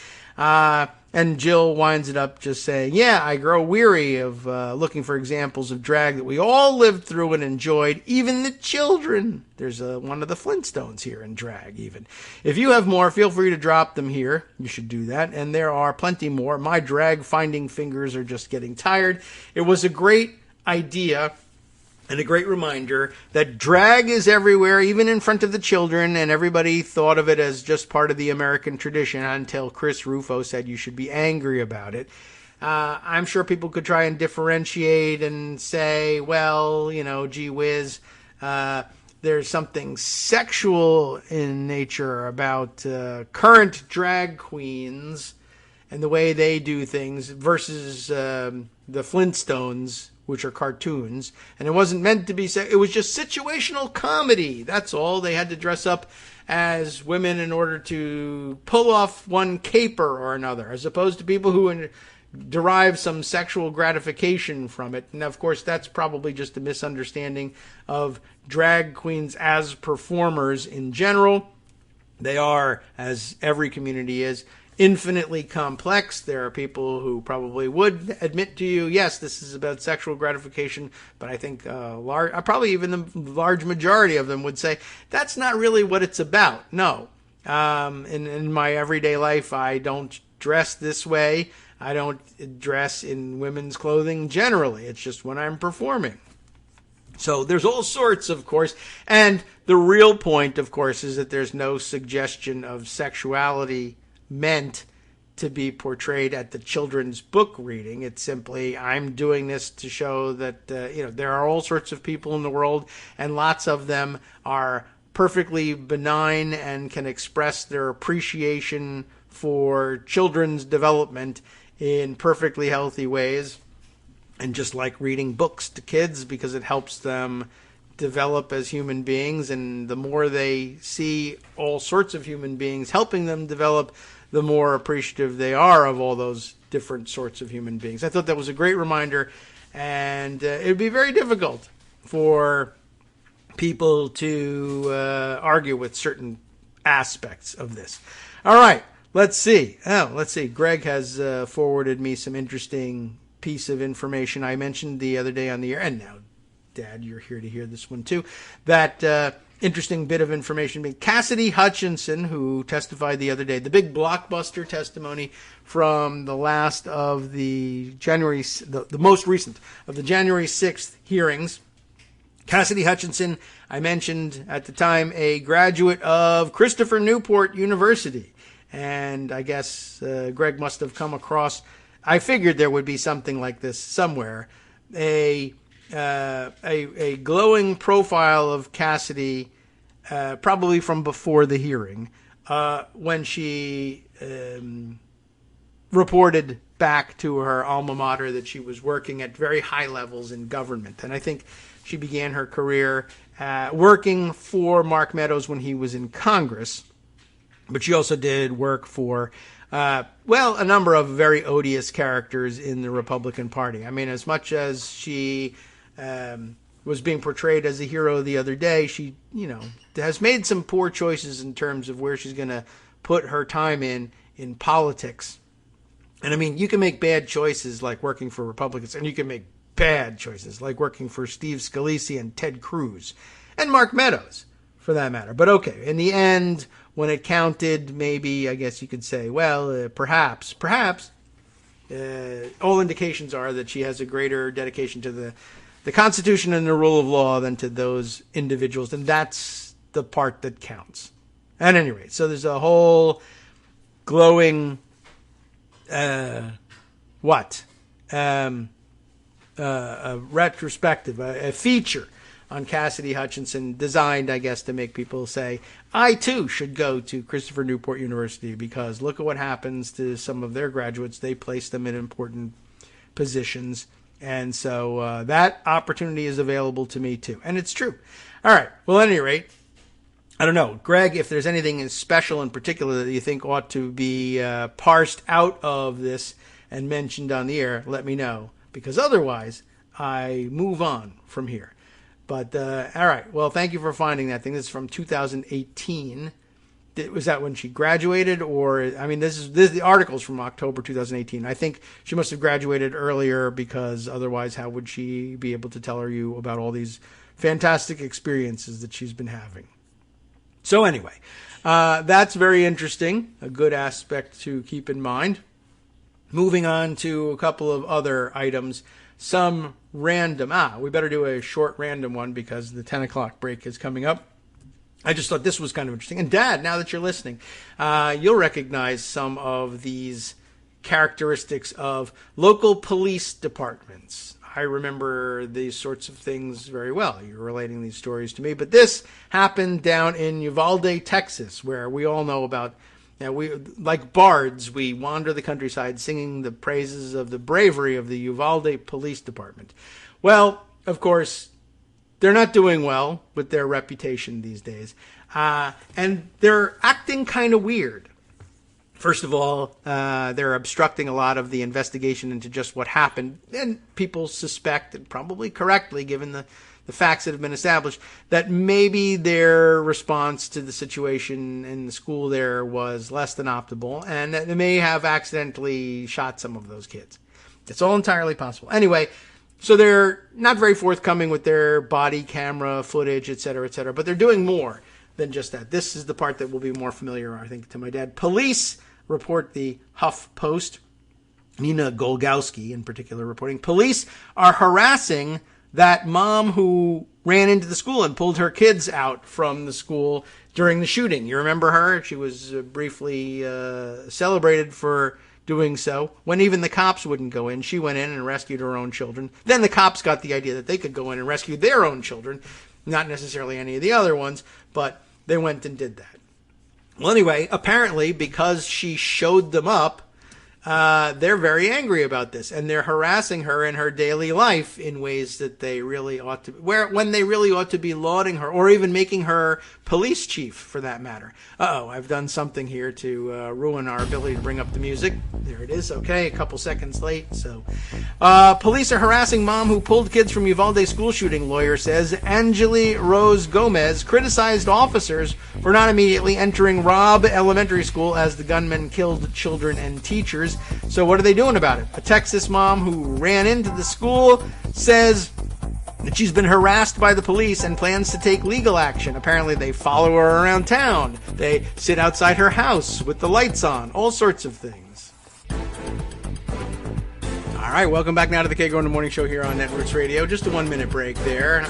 And Jill winds it up just saying, yeah, I grow weary of looking for examples of drag that we all lived through and enjoyed, even the children. There's one of the Flintstones here in drag, even. If you have more, feel free to drop them here. You should do that. And there are plenty more. My drag finding fingers are just getting tired. It was a great idea And a great reminder that drag is everywhere, even in front of the children, and everybody thought of it as just part of the American tradition until Chris Rufo said you should be angry about it. I'm sure people could try and differentiate and say, well, gee whiz, there's something sexual in nature about current drag queens and the way they do things versus the Flintstones, which are cartoons, and it wasn't meant to be. It was just situational comedy. That's all. They had to dress up as women in order to pull off one caper or another, as opposed to people who derive some sexual gratification from it. And of course, that's probably just a misunderstanding of drag queens as performers in general. They are, as every community is, infinitely complex. There are people who probably would admit to you, yes, this is about sexual gratification, but I think probably even the large majority of them would say that's not really what it's about. No. In my everyday life, I don't dress this way. I don't dress in women's clothing generally. It's just when I'm performing. So there's all sorts, of course, and the real point, of course, is that there's no suggestion of sexuality meant to be portrayed at the children's book reading. It's simply, I'm doing this to show that, there are all sorts of people in the world, and lots of them are perfectly benign and can express their appreciation for children's development in perfectly healthy ways. And just like reading books to kids, because it helps them develop as human beings, and the more they see all sorts of human beings helping them develop, the more appreciative they are of all those different sorts of human beings. I thought that was a great reminder, and it would be very difficult for people to argue with certain aspects of this. All right, let's see. Greg has forwarded me some interesting piece of information I mentioned the other day on the air, and now, Dad, you're here to hear this one too. That interesting bit of information being Cassidy Hutchinson, who testified the other day, the big blockbuster testimony from the last of the the most recent of the January 6th hearings. Cassidy Hutchinson, I mentioned at the time, a graduate of Christopher Newport University. And I guess Greg must have come across, I figured there would be something like this somewhere, a glowing profile of Cassidy, probably from before the hearing, when she reported back to her alma mater that she was working at very high levels in government. And I think she began her career working for Mark Meadows when he was in Congress. But she also did work for, a number of very odious characters in the Republican Party. I mean, as much as she was being portrayed as a hero the other day, she, has made some poor choices in terms of where she's going to put her time in politics. And I mean, you can make bad choices like working for Republicans, and you can make bad choices like working for Steve Scalise and Ted Cruz and Mark Meadows, for that matter. But okay, in the end, when it counted, maybe, I guess you could say, perhaps, all indications are that she has a greater dedication to the Constitution and the rule of law than to those individuals, and that's the part that counts. At any rate, so there's a whole glowing, a retrospective, a feature on Cassidy Hutchinson, designed, I guess, to make people say, I too should go to Christopher Newport University, because look at what happens to some of their graduates. They place them in important positions. And so that opportunity is available to me too. And it's true. All right. Well, at any rate, I don't know, Greg, if there's anything special in particular that you think ought to be parsed out of this and mentioned on the air, let me know. Because otherwise, I move on from here. But, all right. Well, thank you for finding that thing. This is from 2018. Was that when she graduated? Or, I mean, this is the article's from October 2018. I think she must have graduated earlier, because otherwise how would she be able to tell you about all these fantastic experiences that she's been having? So anyway, that's very interesting. A good aspect to keep in mind. Moving on to a couple of other items. some random, we better do a short random one because the 10 o'clock break is coming up. I just thought this was kind of interesting. And Dad, now that you're listening, you'll recognize some of these characteristics of local police departments. I remember these sorts of things very well. You're relating these stories to me. But this happened down in Uvalde, Texas, where we all know about, we like bards, we wander the countryside singing the praises of the bravery of the Uvalde Police Department. Well, of course, they're not doing well with their reputation these days. And they're acting kind of weird. First of all, they're obstructing a lot of the investigation into just what happened. And people suspect, and probably correctly given the facts that have been established, that maybe their response to the situation in the school there was less than optimal. And that they may have accidentally shot some of those kids. It's all entirely possible. Anyway, so they're not very forthcoming with their body camera footage, et cetera, but they're doing more than just that. This is the part that will be more familiar, I think, to my dad. Police report, the Huff Post, Nina Golgowski in particular reporting, police are harassing that mom who ran into the school and pulled her kids out from the school during the shooting. You remember her? She was briefly celebrated for doing so. When even the cops wouldn't go in, she went in and rescued her own children. Then the cops got the idea that they could go in and rescue their own children, not necessarily any of the other ones, but they went and did that. Well, anyway, apparently because she showed them up, they're very angry about this, and they're harassing her in her daily life in ways that they really ought to, when they really ought to be lauding her, or even making her police chief, for that matter. I've done something here to ruin our ability to bring up the music. There it is. Okay, a couple seconds late. So, police are harassing mom who pulled kids from Uvalde school shooting, lawyer says. Angeli Rose Gomez criticized officers for not immediately entering Robb Elementary School as the gunman killed children and teachers. So what are they doing about it? A Texas mom who ran into the school says that she's been harassed by the police and plans to take legal action. Apparently they follow her around town. They sit outside her house with the lights on. All sorts of things. All right, welcome back now to the Kagro in the Morning Show here on Networks Radio. Just a 1-minute break there.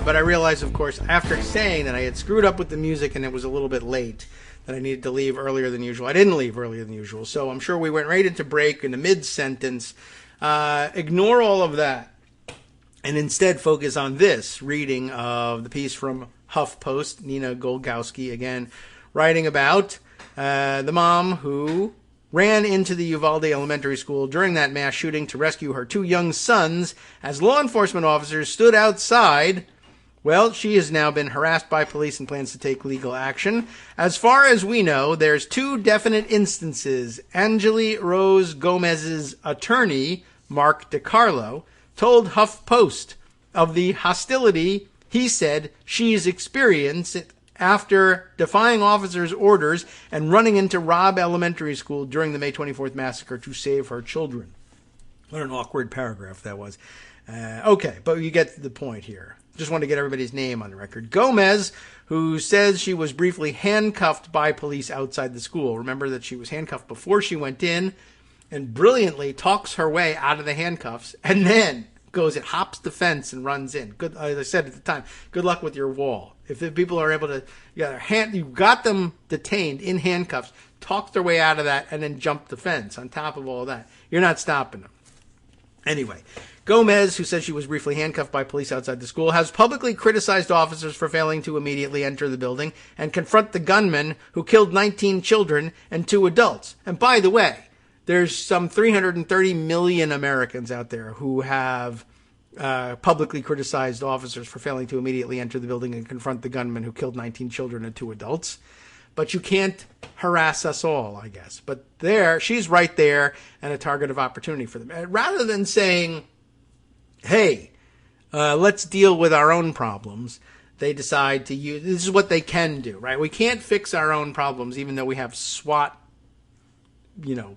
But I realized, of course, after saying that I had screwed up with the music and it was a little bit late, that I needed to leave earlier than usual. I didn't leave earlier than usual, so I'm sure we went right into break in the mid-sentence. Ignore all of that and instead focus on this reading of the piece from HuffPost, Nina Golgowski, again, writing about the mom who ran into the Uvalde Elementary School during that mass shooting to rescue her 2 young sons as law enforcement officers stood outside. Well, she has now been harassed by police and plans to take legal action. As far as we know, there's 2 definite instances. Angeli Rose Gomez's attorney, Mark DiCarlo, told HuffPost of the hostility he said she's experienced after defying officers' orders and running into Robb Elementary School during the May 24th massacre to save her children. What an awkward paragraph that was. Okay, but you get the point here. Just want to get everybody's name on the record. Gomez, who says she was briefly handcuffed by police outside the school. Remember that she was handcuffed before she went in, and brilliantly talks her way out of the handcuffs, and then hops the fence and runs in. Good, as I said at the time, good luck with your wall. If the people are able to, you got them detained in handcuffs, talked their way out of that, and then jumped the fence on top of all that. You're not stopping them. Anyway, Gomez, who says she was briefly handcuffed by police outside the school, has publicly criticized officers for failing to immediately enter the building and confront the gunman who killed 19 children and 2 adults. And by the way, there's some 330 million Americans out there who have publicly criticized officers for failing to immediately enter the building and confront the gunman who killed 19 children and 2 adults. But you can't harass us all, I guess. But there, she's right there and a target of opportunity for them. Rather than saying, hey, let's deal with our own problems, they decide to use, this is what they can do, right? We can't fix our own problems even though we have SWAT,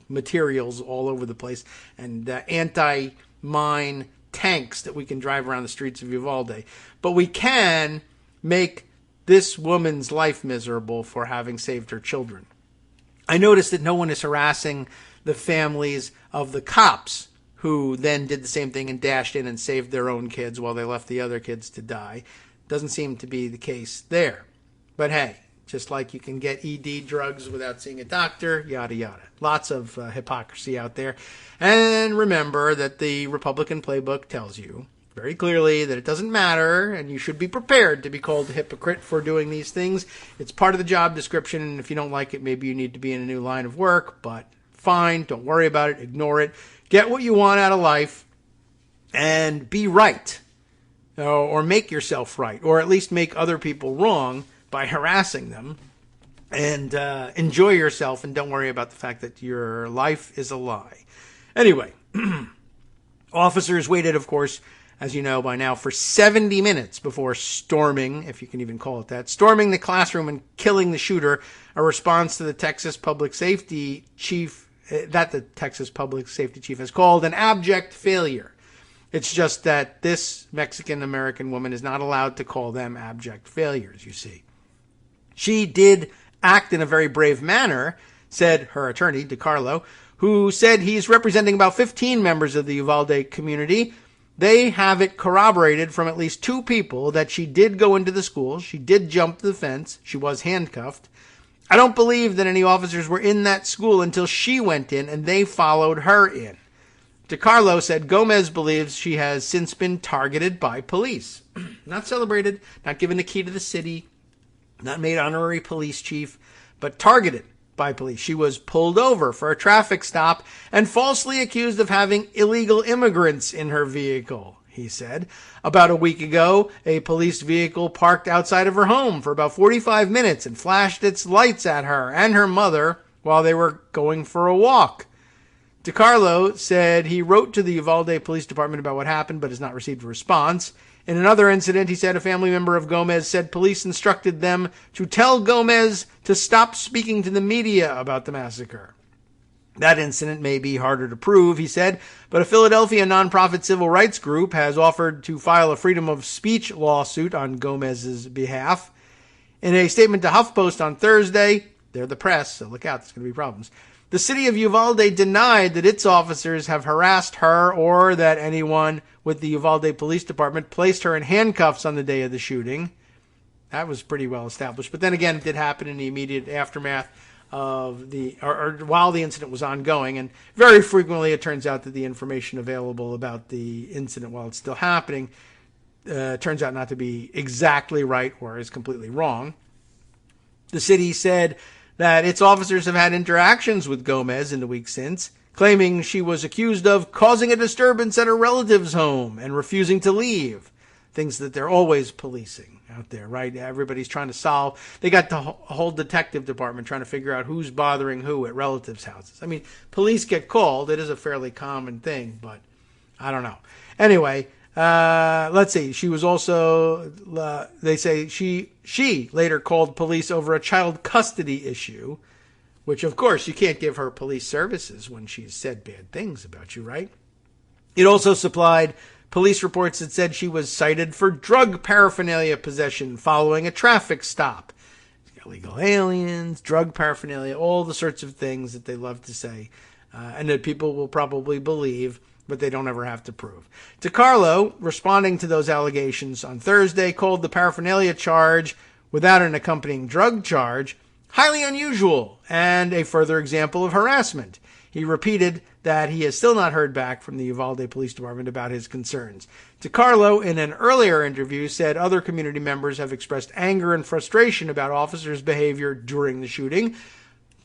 materials all over the place and anti-mine tanks that we can drive around the streets of Uvalde. But we can make this woman's life miserable for having saved her children. I noticed that no one is harassing the families of the cops who then did the same thing and dashed in and saved their own kids while they left the other kids to die. Doesn't seem to be the case there. But hey, just like you can get ED drugs without seeing a doctor, yada yada. Lots of hypocrisy out there. And remember that the Republican playbook tells you very clearly that it doesn't matter, and you should be prepared to be called a hypocrite for doing these things. It's part of the job description, and if you don't like it, maybe you need to be in a new line of work, but fine, don't worry about it, ignore it. Get what you want out of life, and be right, or make yourself right, or at least make other people wrong by harassing them, and enjoy yourself, and don't worry about the fact that your life is a lie. Anyway, officers waited, of course, as you know by now, for 70 minutes before storming, if you can even call it that, storming the classroom and killing the shooter, a response to the Texas Public Safety Chief, that the Texas Public Safety Chief has called an abject failure. It's just that this Mexican-American woman is not allowed to call them abject failures, you see. She did act in a very brave manner, said her attorney, DiCarlo, who said he's representing about 15 members of the Uvalde community. They have it corroborated from at least 2 people that she did go into the school. She did jump the fence. She was handcuffed. I don't believe that any officers were in that school until she went in and they followed her in. DiCarlo said Gomez believes she has since been targeted by police. Not celebrated, not given the key to the city, not made honorary police chief, but targeted by police. She was pulled over for a traffic stop and falsely accused of having illegal immigrants in her vehicle, he said. About a week ago, a police vehicle parked outside of her home for about 45 minutes and flashed its lights at her and her mother while they were going for a walk. DiCarlo said he wrote to the Uvalde Police Department about what happened but has not received a response. In another incident, he said a family member of Gomez said police instructed them to tell Gomez to stop speaking to the media about the massacre. That incident may be harder to prove, he said, but a Philadelphia nonprofit civil rights group has offered to file a freedom of speech lawsuit on Gomez's behalf. In a statement to HuffPost on Thursday, they're the press, so look out, there's going to be problems. The city of Uvalde denied that its officers have harassed her or that anyone with the Uvalde Police Department placed her in handcuffs on the day of the shooting. That was pretty well established. But then again, it did happen in the immediate aftermath of or while the incident was ongoing. And very frequently it turns out that the information available about the incident while it's still happening turns out not to be exactly right or is completely wrong. The city said that its officers have had interactions with Gomez in the week since, claiming she was accused of causing a disturbance at her relative's home and refusing to leave. Things that they're always policing out there, right? Everybody's trying to solve. They got the whole detective department trying to figure out who's bothering who at relatives' houses. I mean, police get called. It is a fairly common thing, but I don't know. Anyway, let's see. She was also, they say she later called police over a child custody issue, which, of course, you can't give her police services when she's said bad things about you, right? It also supplied police reports that said she was cited for drug paraphernalia possession following a traffic stop. Illegal aliens, drug paraphernalia, all the sorts of things that they love to say, and that people will probably believe, but they don't ever have to prove. DiCarlo, responding to those allegations on Thursday, called the paraphernalia charge without an accompanying drug charge highly unusual and a further example of harassment. He repeated that he has still not heard back from the Uvalde Police Department about his concerns. DiCarlo, in an earlier interview, said other community members have expressed anger and frustration about officers' behavior during the shooting.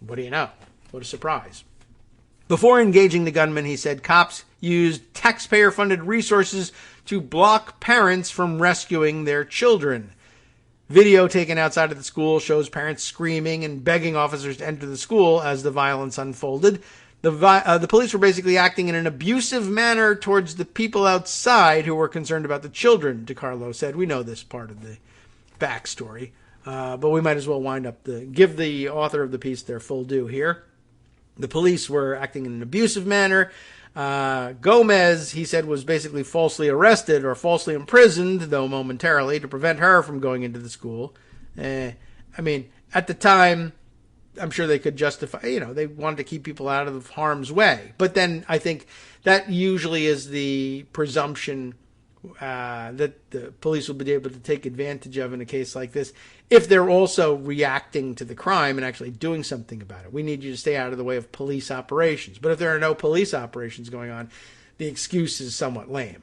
What do you know? What a surprise. Before engaging the gunman, he said cops used taxpayer-funded resources to block parents from rescuing their children. Video taken outside of the school shows parents screaming and begging officers to enter the school as the violence unfolded. The police were basically acting in an abusive manner towards the people outside who were concerned about the children, DiCarlo said. We know this part of the backstory, but we might as well give the author of the piece their full due here. The police were acting in an abusive manner. Gomez, he said, was basically falsely arrested or falsely imprisoned, though momentarily, to prevent her from going into the school. I mean, at the time, I'm sure they could justify, they wanted to keep people out of harm's way. But then I think that usually is the presumption that the police will be able to take advantage of in a case like this, if they're also reacting to the crime and actually doing something about it. We need you to stay out of the way of police operations. But if there are no police operations going on, the excuse is somewhat lame.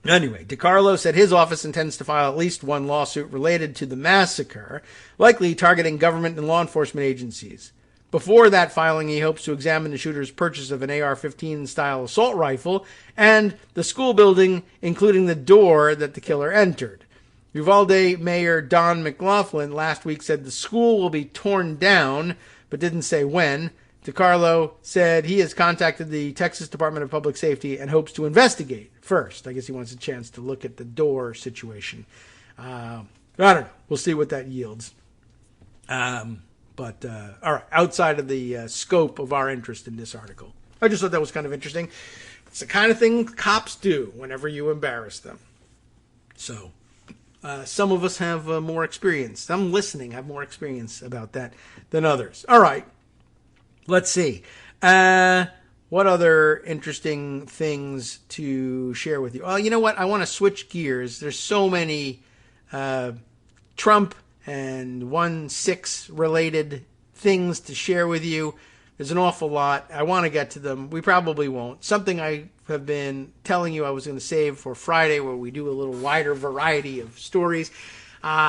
Anyway, DiCarlo said his office intends to file at least one lawsuit related to the massacre, likely targeting government and law enforcement agencies. Before that filing, he hopes to examine the shooter's purchase of an AR-15 style assault rifle and the school building, including the door that the killer entered. Uvalde Mayor Don McLaughlin last week said the school will be torn down, but didn't say when. DiCarlo said he has contacted the Texas Department of Public Safety and hopes to investigate first. I guess he wants a chance to look at the door situation. I don't know. We'll see what that yields. But all right, outside of the scope of our interest in this article, I just thought that was kind of interesting. It's the kind of thing cops do whenever you embarrass them. So some of us have more experience. Some listening have more experience about that than others. All right. Let's see. What other interesting things to share with you? Oh, you know what? I want to switch gears. There's so many Trump and 1-6 related things to share with you. There's an awful lot. I want to get to them. We probably won't. Something I have been telling you I was going to save for Friday, where we do a little wider variety of stories.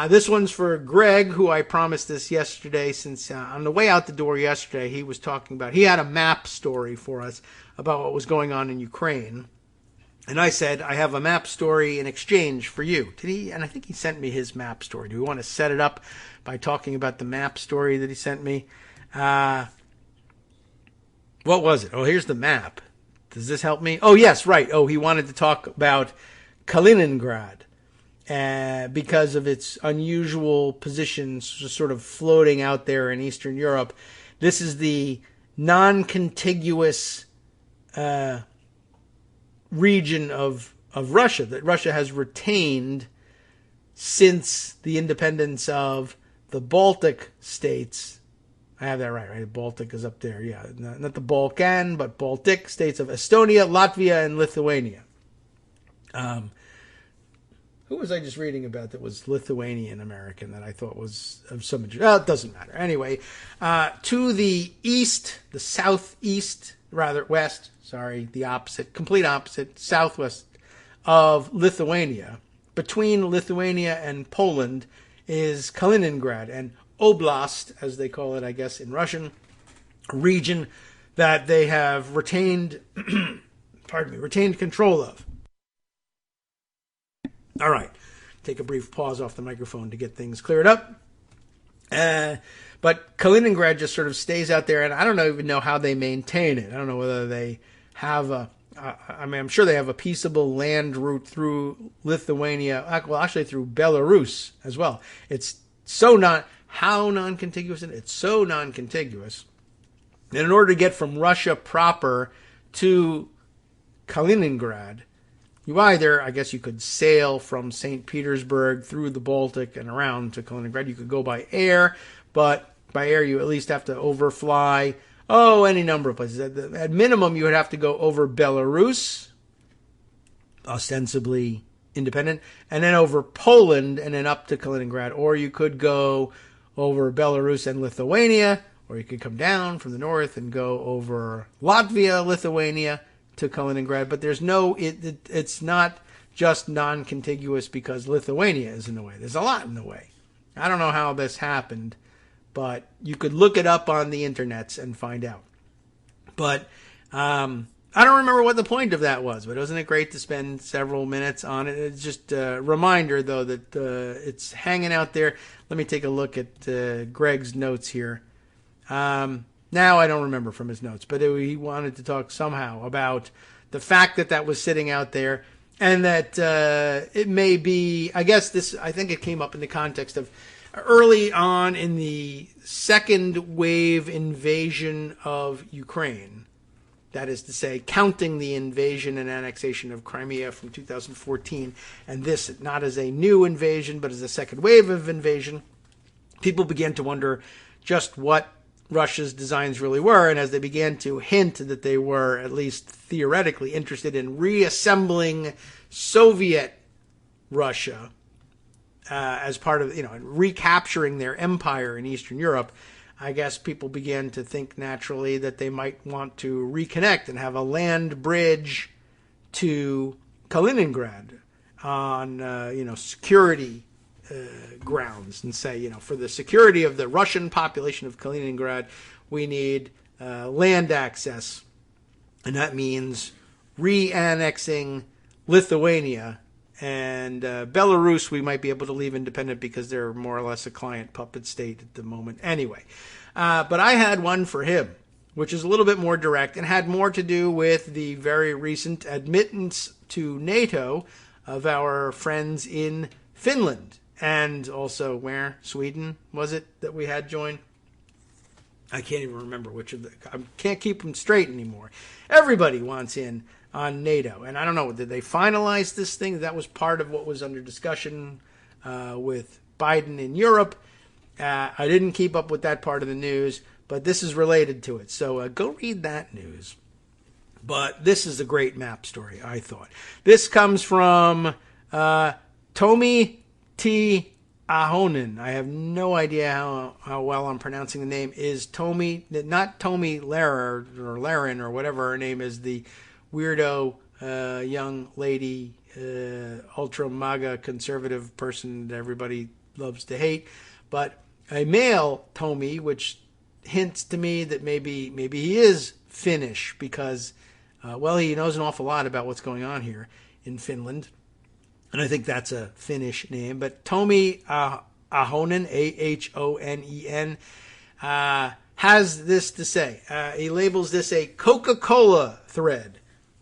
This one's for Greg, who I promised this yesterday, since on the way out the door yesterday, he was talking about, he had a map story for us about what was going on in Ukraine. And I said, I have a map story in exchange for you. Did he? And I think he sent me his map story. Do we want to set it up by talking about the map story that he sent me? What was it? Oh, here's the map. Does this help me? Oh, yes, right. Oh, he wanted to talk about Kaliningrad. Because of its unusual position, sort of floating out there in Eastern Europe. This is the non-contiguous region of Russia that Russia has retained since the independence of the Baltic states. I have that right? Baltic is up there, yeah. Not the Balkan, but Baltic states of Estonia, Latvia, and Lithuania. Who was I just reading about that was Lithuanian American that I thought was of some interest? Well, it doesn't matter. Anyway, to the east, the southeast, rather west, the opposite, complete opposite, southwest of Lithuania, between Lithuania and Poland, is Kaliningrad, an oblast, as they call it, I guess, in Russian, region that they have retained, retained control of. All right, take a brief pause off the microphone to get things cleared up. But Kaliningrad just sort of stays out there, and I don't even know how they maintain it. I don't know whether they have I'm sure they have a peaceable land route through Lithuania, well, actually through Belarus as well. It's so non-contiguous, and it's so non-contiguous. And in order to get from Russia proper to Kaliningrad, you either, I guess you could sail from St. Petersburg through the Baltic and around to Kaliningrad. You could go by air, but by air you at least have to overfly, any number of places. At minimum, you would have to go over Belarus, ostensibly independent, and then over Poland and then up to Kaliningrad. Or you could go over Belarus and Lithuania, or you could come down from the north and go over Latvia, Lithuania, to Kaliningrad, but there's it's not just non-contiguous because Lithuania is in the way. There's a lot in the way. I don't know how this happened, but you could look it up on the internets and find out. But I don't remember what the point of that was, but wasn't it great to spend several minutes on it? It's just a reminder, though, that it's hanging out there. Let me take a look at Greg's notes here. Now I don't remember from his notes, but he wanted to talk somehow about the fact that was sitting out there, and that it may be, I think it came up in the context of early on in the second wave invasion of Ukraine. That is to say, counting the invasion and annexation of Crimea from 2014, and this not as a new invasion, but as a second wave of invasion, people began to wonder just what Russia's designs really were, and as they began to hint that they were, at least theoretically, interested in reassembling Soviet Russia as part of, recapturing their empire in Eastern Europe, I guess people began to think naturally that they might want to reconnect and have a land bridge to Kaliningrad on, security grounds, and say, for the security of the Russian population of Kaliningrad, we need land access. And that means re-annexing Lithuania, and Belarus we might be able to leave independent because they're more or less a client puppet state at the moment. Anyway, but I had one for him, which is a little bit more direct and had more to do with the very recent admittance to NATO of our friends in Finland. And also where? Sweden, was it, that we had join? I can't even remember which of the... I can't keep them straight anymore. Everybody wants in on NATO. And I don't know, did they finalize this thing? That was part of what was under discussion with Biden in Europe. I didn't keep up with that part of the news, but this is related to it. So go read that news. But this is a great map story, I thought. This comes from Tomi T. Ahonen. I have no idea how well I'm pronouncing the name. Is Tomi, not Tomi Lehrer or Laren or whatever her name is, the weirdo young lady, ultra MAGA conservative person that everybody loves to hate, but a male Tomi, which hints to me that maybe he is Finnish because, he knows an awful lot about what's going on here in Finland. And I think that's a Finnish name. But Tomi Ahonen, Ahonen, has this to say. He labels this a Coca-Cola thread.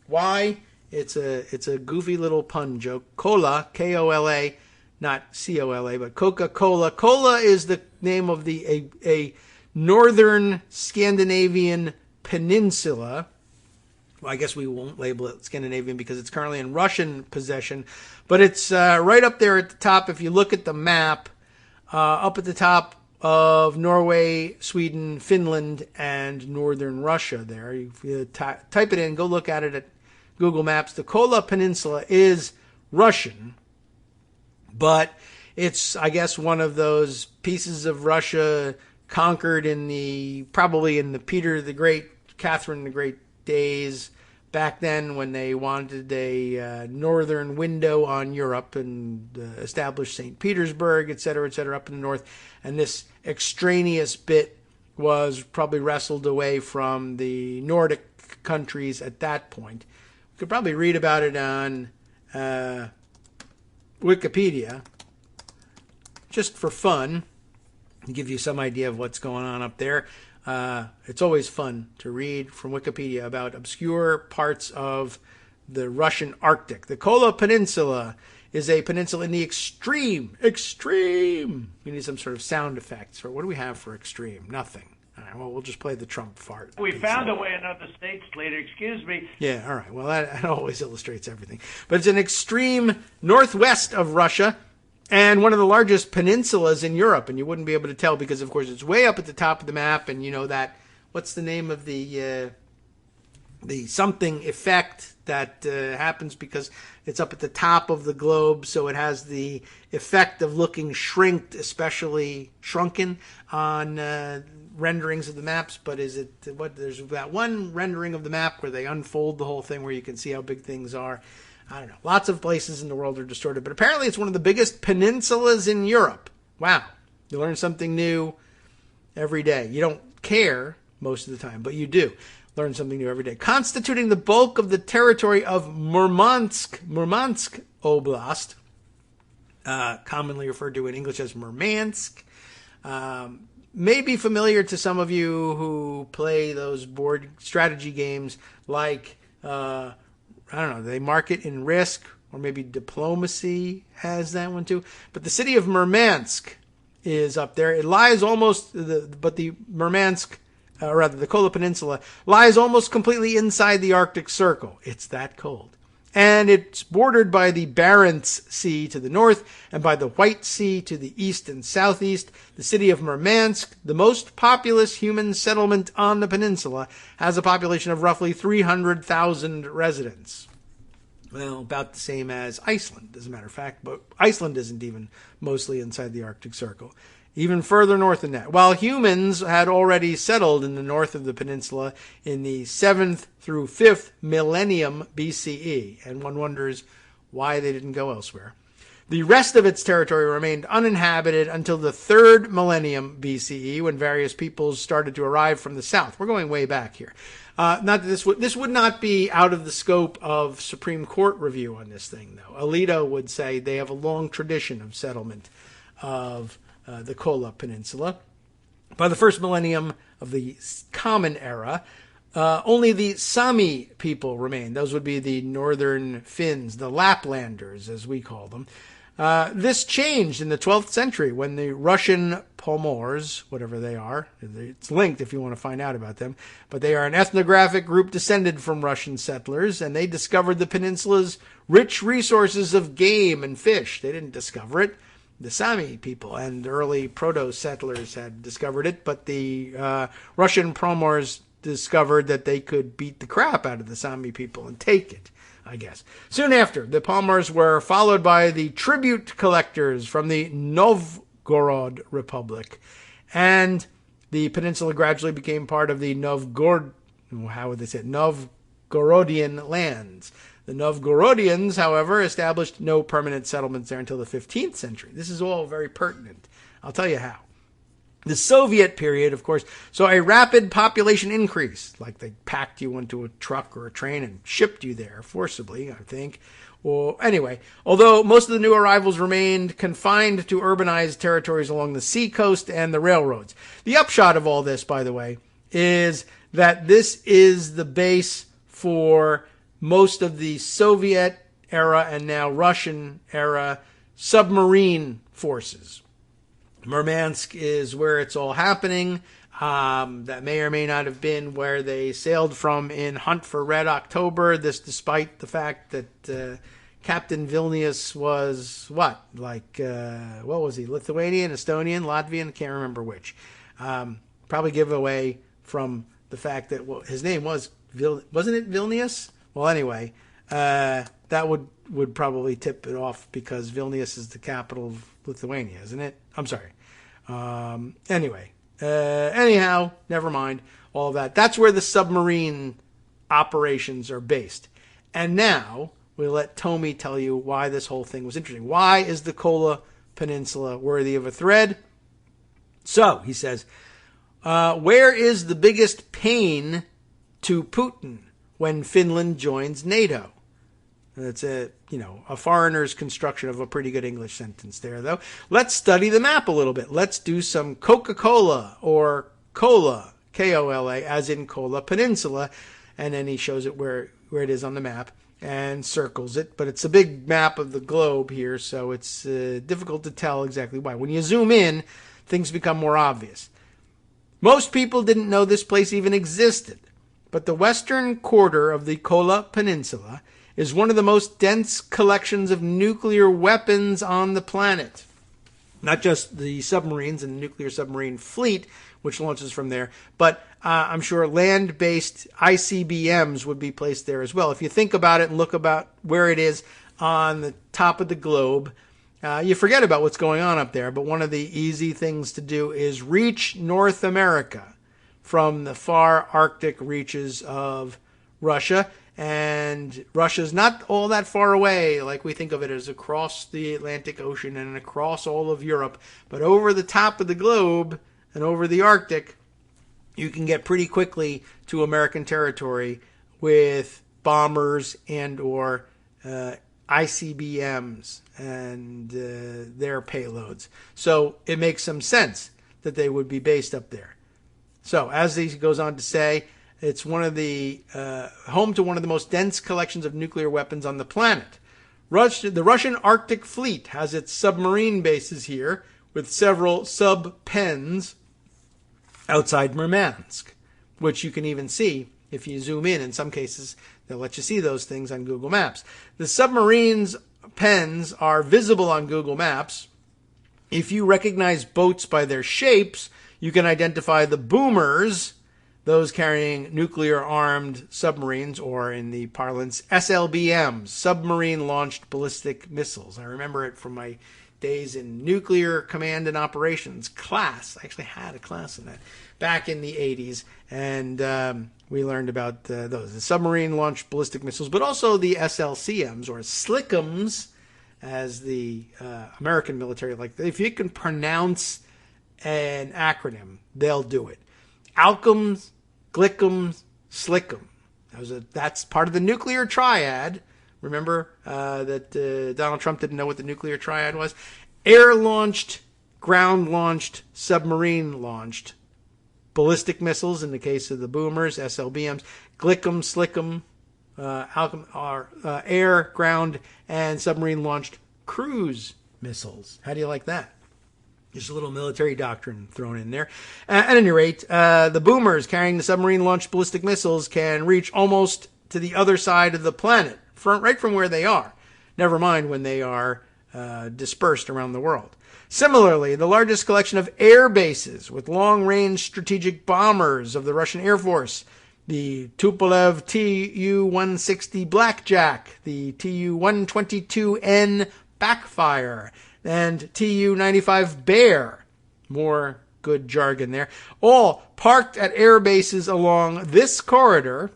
Why? It's a goofy little pun joke. Cola, K-O-L-A, not C-O-L-A, but Coca-Cola. Cola is the name of a northern Scandinavian peninsula. Well, I guess we won't label it Scandinavian because it's currently in Russian possession. But it's right up there at the top. If you look at the map, up at the top of Norway, Sweden, Finland, and northern Russia there. If you type it in, go look at it at Google Maps. The Kola Peninsula is Russian, but it's, I guess, one of those pieces of Russia conquered probably in the Peter the Great, Catherine the Great days back then, when they wanted a northern window on Europe and established St. Petersburg, et cetera, up in the north. And this extraneous bit was probably wrestled away from the Nordic countries at that point. You could probably read about it on Wikipedia, just for fun, and give you some idea of what's going on up there. It's always fun to read from Wikipedia about obscure parts of the Russian Arctic. The Kola Peninsula is a peninsula in the extreme. We need some sort of sound effects. Or what do we have for extreme? Nothing. All right, well, we'll just play the Trump fart. We found a way in other states later. Excuse me. Yeah, all right. Well, that always illustrates everything. But it's an extreme northwest of Russia, and one of the largest peninsulas in Europe, and you wouldn't be able to tell because, of course, it's way up at the top of the map, and you know that, what's the name of the something effect that happens because it's up at the top of the globe, so it has the effect of looking shrinked, especially shrunken on renderings of the maps. But is it what? There's that one rendering of the map where they unfold the whole thing where you can see how big things are. I don't know. Lots of places in the world are distorted, but apparently it's one of the biggest peninsulas in Europe. Wow. You learn something new every day. You don't care most of the time, but you do learn something new every day. Constituting the bulk of the territory of Murmansk Oblast, commonly referred to in English as Murmansk, may be familiar to some of you who play those board strategy games like... I don't know, they mark it in Risk, or maybe Diplomacy has that one too. But the city of Murmansk is up there. It lies almost, the Murmansk, the Kola Peninsula, lies almost completely inside the Arctic Circle. It's that cold. And it's bordered by the Barents Sea to the north and by the White Sea to the east and southeast. The city of Murmansk, the most populous human settlement on the peninsula, has a population of roughly 300,000 residents. Well, about the same as Iceland, as a matter of fact, but Iceland isn't even mostly inside the Arctic Circle. Even further north than that. While humans had already settled in the north of the peninsula in the 7th through 5th millennium BCE, and one wonders why they didn't go elsewhere. The rest of its territory remained uninhabited until the 3rd millennium BCE, when various peoples started to arrive from the south. We're going way back here. Not that this would not be out of the scope of Supreme Court review on this thing, though. Alito would say they have a long tradition of settlement of the Kola Peninsula. By the 1st millennium of the Common Era, only the Sami people remained. Those would be the northern Finns, the Laplanders, as we call them. This changed in the 12th century when the Russian Pomors, whatever they are, it's linked if you want to find out about them, but they are an ethnographic group descended from Russian settlers, and they discovered the peninsula's rich resources of game and fish. They didn't discover it. The Sami people and early proto-settlers had discovered it, but the Russian Pomors discovered that they could beat the crap out of the Sami people and take it, I guess. Soon after, the Pomors were followed by the tribute collectors from the Novgorod Republic, and the peninsula gradually became part of the Novgorodian lands. The Novgorodians, however, established no permanent settlements there until the 15th century. This is all very pertinent. I'll tell you how. The Soviet period, of course, saw a rapid population increase, like they packed you into a truck or a train and shipped you there forcibly, I think. Well, anyway, although most of the new arrivals remained confined to urbanized territories along the seacoast and the railroads. The upshot of all this, by the way, is that this is the base for most of the Soviet era and now Russian era submarine forces. Murmansk is where it's all happening. That may or may not have been where they sailed from in Hunt for Red October. This despite the fact that Captain Vilnius was what was he? Lithuanian, Estonian, Latvian? Can't remember which. Probably give away from the fact that his name was wasn't it Vilnius? Well, anyway, that would probably tip it off because Vilnius is the capital of Lithuania, isn't it? I'm sorry. Anyhow, never mind all of that. That's where the submarine operations are based. And now we'll let Tommy tell you why this whole thing was interesting. Why is the Kola Peninsula worthy of a thread? So, he says, where is the biggest pain to Putin when Finland joins NATO? That's a foreigner's construction of a pretty good English sentence there, though. Let's study the map a little bit. Let's do some Coca-Cola or Kola, K-O-L-A, as in Kola Peninsula. And then he shows it where it is on the map and circles it. But it's a big map of the globe here, so it's difficult to tell exactly why. When you zoom in, things become more obvious. Most people didn't know this place even existed. But the western quarter of the Kola Peninsula is one of the most dense collections of nuclear weapons on the planet. Not just the submarines and the nuclear submarine fleet, which launches from there, but I'm sure land-based ICBMs would be placed there as well. If you think about it and look about where it is on the top of the globe, you forget about what's going on up there, but one of the easy things to do is reach North America from the far Arctic reaches of Russia. And Russia's not all that far away, like we think of it as across the Atlantic Ocean and across all of Europe. But over the top of the globe and over the Arctic, you can get pretty quickly to American territory with bombers and or ICBMs and their payloads. So it makes some sense that they would be based up there. So as he goes on to say, it's one of the home to one of the most dense collections of nuclear weapons on the planet. The Russian Arctic Fleet has its submarine bases here, with several sub-pens outside Murmansk, which you can even see If you zoom in some cases, they'll let you see those things on Google Maps. The submarines' pens are visible on Google Maps. If you recognize boats by their shapes, you can identify the boomers, those carrying nuclear-armed submarines, or in the parlance, SLBMs, submarine-launched ballistic missiles. I remember it from my days in nuclear command and operations class. I actually had a class in that back in the 80s, and we learned about those, the submarine-launched ballistic missiles, but also the SLCMs, or SLICMs, as the American military like. If you can pronounce an acronym, they'll do it. Alcums, Glicums, Slickum. That's part of the nuclear triad. Remember that Donald Trump didn't know what the nuclear triad was? Air-launched, ground-launched, submarine-launched. Ballistic missiles, in the case of the boomers, SLBMs. Glickum, Slickum, Alcum are air, ground, and submarine-launched cruise missiles. How do you like that? Just a little military doctrine thrown in there. At any rate, the boomers carrying the submarine-launched ballistic missiles can reach almost to the other side of the planet, right from where they are. Never mind when they are dispersed around the world. Similarly, the largest collection of air bases with long-range strategic bombers of the Russian Air Force, the Tupolev Tu-160 Blackjack, the Tu-122N Backfire, and Tu-95 Bear, more good jargon there, all parked at air bases along this corridor,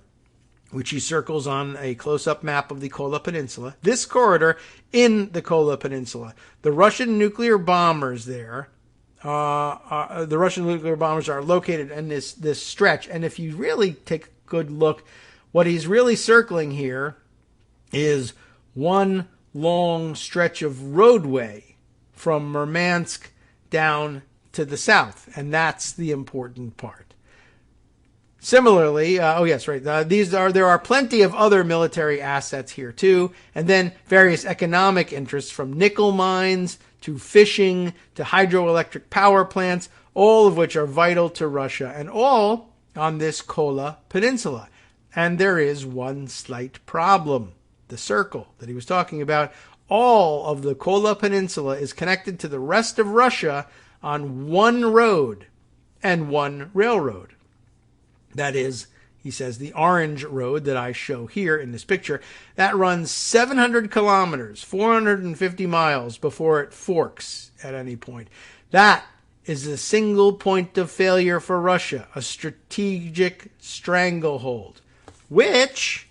which he circles on a close-up map of the Kola Peninsula. This corridor in the Kola Peninsula. The Russian nuclear bombers there, are located in this stretch. And if you really take a good look, what he's really circling here is one long stretch of roadway from Murmansk down to the south. And that's the important part. Similarly, there are plenty of other military assets here too, and then various economic interests from nickel mines to fishing to hydroelectric power plants, all of which are vital to Russia, and all on this Kola Peninsula. And there is one slight problem. The circle that he was talking about, all of the Kola Peninsula is connected to the rest of Russia on one road and one railroad. That is, he says, the orange road that I show here in this picture, that runs 700 kilometers, 450 miles before it forks at any point. That is a single point of failure for Russia, a strategic stranglehold, which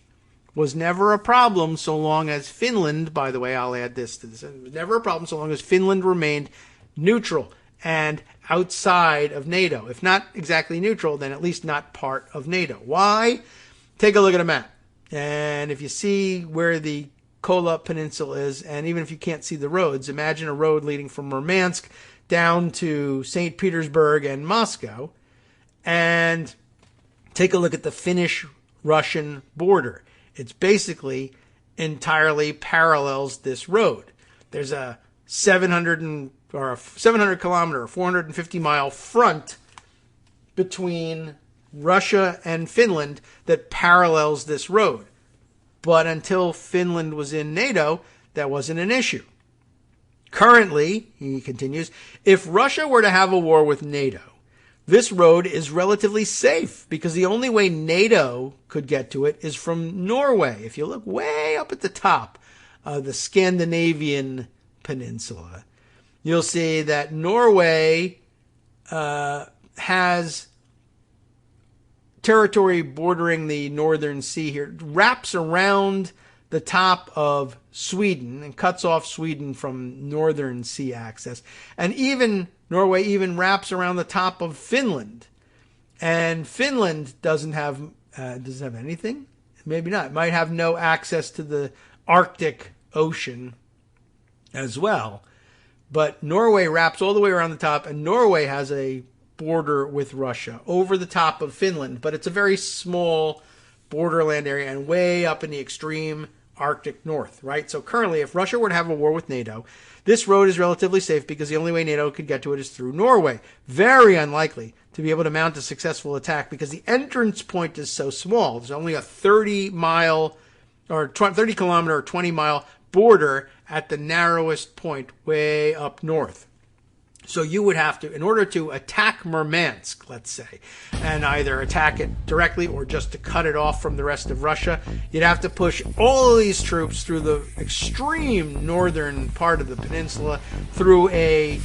was never a problem so long as Finland, by the way, I'll add this to this, it was never a problem so long as Finland remained neutral and outside of NATO. If not exactly neutral, then at least not part of NATO. Why? Take a look at a map. And if you see where the Kola Peninsula is, and even if you can't see the roads, imagine a road leading from Murmansk down to St. Petersburg and Moscow, and take a look at the Finnish-Russian border. It's basically entirely parallels this road. There's a 700 kilometer, 450 mile front between Russia and Finland that parallels this road. But until Finland was in NATO, that wasn't an issue. Currently, he continues, if Russia were to have a war with NATO, this road is relatively safe because the only way NATO could get to it is from Norway. If you look way up at the top of the Scandinavian peninsula, you'll see that Norway has territory bordering the Northern Sea here. It wraps around the top of Sweden and cuts off Sweden from Northern Sea access. And Norway even wraps around the top of Finland. And Finland doesn't have anything? Maybe not. It might have no access to the Arctic Ocean as well. But Norway wraps all the way around the top, and Norway has a border with Russia over the top of Finland, but it's a very small borderland area and way up in the extreme Arctic north, right? So currently, if Russia were to have a war with NATO, this road is relatively safe because the only way NATO could get to it is through Norway. Very unlikely to be able to mount a successful attack because the entrance point is so small. There's only a 30-mile or 30-kilometer or 20-mile border at the narrowest point way up north. So you would have to, in order to attack Murmansk, let's say, and either attack it directly or just to cut it off from the rest of Russia, you'd have to push all of these troops through the extreme northern part of the peninsula through a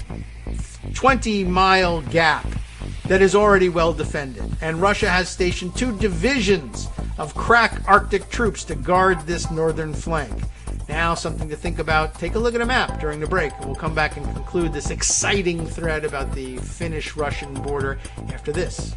20-mile gap that is already well defended. And Russia has stationed 2 divisions of crack Arctic troops to guard this northern flank. Now, something to think about. Take a look at a map during the break, and we'll come back and conclude this exciting thread about the Finnish-Russian border after this.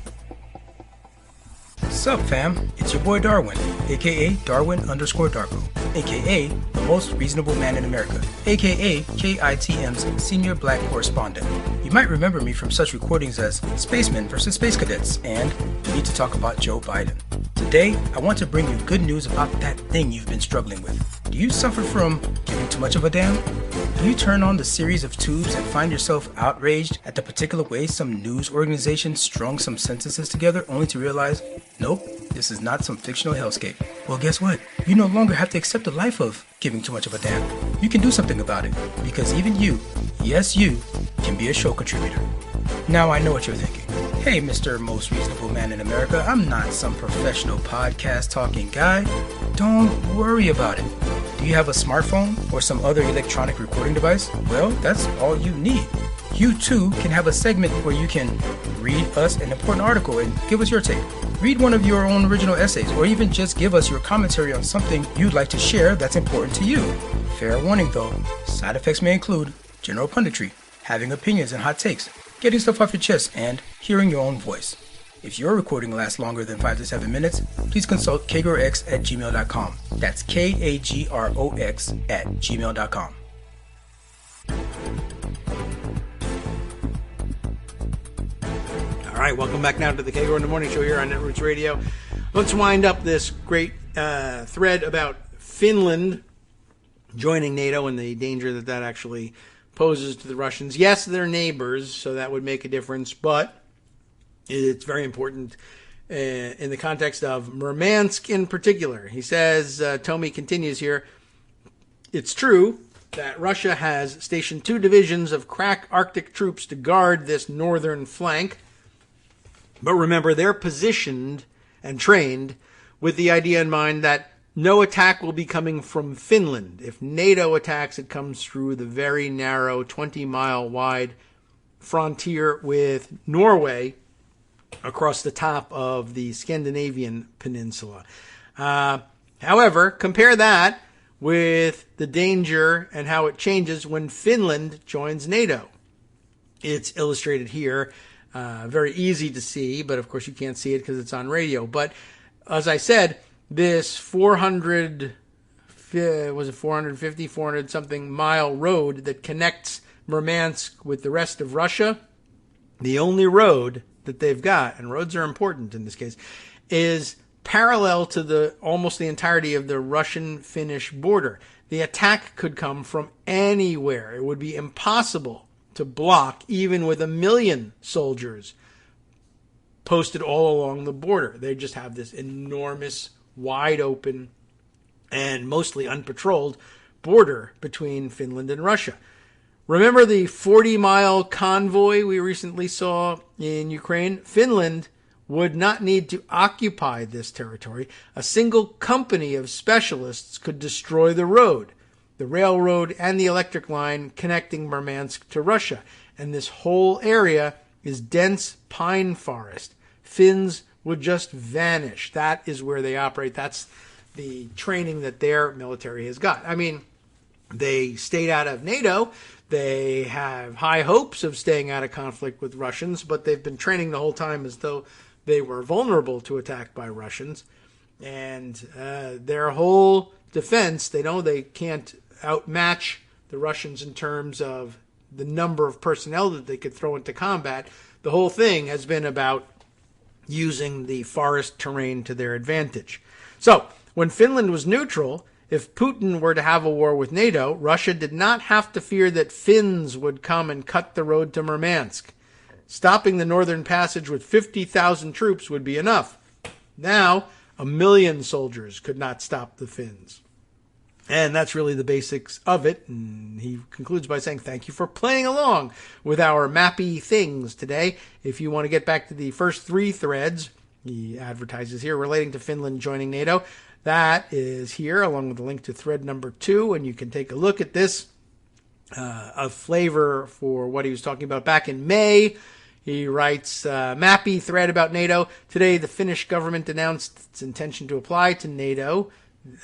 Sup, fam? It's your boy Darwin, aka Darwin_Darko, aka the most reasonable man in America, aka KITM's senior black correspondent. You might remember me from such recordings as Spacemen vs. Space Cadets and We Need to Talk About Joe Biden. Today, I want to bring you good news about that thing you've been struggling with. Do you suffer from giving too much of a damn? Do you turn on the series of tubes and find yourself outraged at the particular way some news organization strung some sentences together only to realize, nope, this is not some fictional hellscape? Well, guess what? You no longer have to accept the life of giving too much of a damn. You can do something about it, because even you, yes you, can be a show contributor. Now I know what you're thinking. Hey, Mr. Most Reasonable Man in America, I'm not some professional podcast talking guy. Don't worry about it. Do you have a smartphone or some other electronic recording device? Well, that's all you need. You too can have a segment where you can read us an important article and give us your take. Read one of your own original essays, or even just give us your commentary on something you'd like to share that's important to you. Fair warning though, side effects may include general punditry, having opinions and hot takes, getting stuff off your chest, and hearing your own voice. If your recording lasts longer than 5 to 7 minutes, please consult kagrox@gmail.com. That's KAGROX@gmail.com. All right, welcome back now to the Kagro in the Morning Show here on Netroots Radio. Let's wind up this great thread about Finland joining NATO and the danger that that actually poses to the Russians. Yes, they're neighbors, so that would make a difference, but it's very important in the context of Murmansk in particular. He says, Tomi continues here, it's true that Russia has stationed 2 divisions of crack Arctic troops to guard this northern flank. But remember, they're positioned and trained with the idea in mind that no attack will be coming from Finland. If NATO attacks, it comes through the very narrow 20-mile wide frontier with Norway across the top of the Scandinavian peninsula. However, compare that with the danger and how it changes when Finland joins NATO. It's illustrated here. Very easy to see, but of course you can't see it because it's on radio. But as I said, this 450, 400 something mile road that connects Murmansk with the rest of Russia, the only road that they've got, and roads are important in this case, is parallel to almost the entirety of the Russian-Finnish border. The attack could come from anywhere. It would be impossible to block, even with 1 million soldiers posted all along the border. They just have this enormous, wide open, and mostly unpatrolled border between Finland and Russia. Remember the 40-mile convoy we recently saw in Ukraine? Finland would not need to occupy this territory. A single company of specialists could destroy the road, the railroad, and the electric line connecting Murmansk to Russia. And this whole area is dense pine forest. Finns would just vanish. That is where they operate. That's the training that their military has got. I mean, they stayed out of NATO. They have high hopes of staying out of conflict with Russians, but they've been training the whole time as though they were vulnerable to attack by Russians. And their whole defense, they know they can't outmatch the Russians in terms of the number of personnel that they could throw into combat. The whole thing has been about using the forest terrain to their advantage. So, when Finland was neutral, if Putin were to have a war with NATO, Russia did not have to fear that Finns would come and cut the road to Murmansk. stopping the Northern Passage with 50,000 troops would be enough. Now, 1 million soldiers could not stop the Finns. And that's really the basics of it. And he concludes by saying, thank you for playing along with our mappy things today. If you want to get back to the first 3 threads, he advertises here, relating to Finland joining NATO, that is here, along with a link to thread number 2. And you can take a look at this, a flavor for what he was talking about back in May. He writes, mappy thread about NATO. Today, the Finnish government announced its intention to apply to NATO,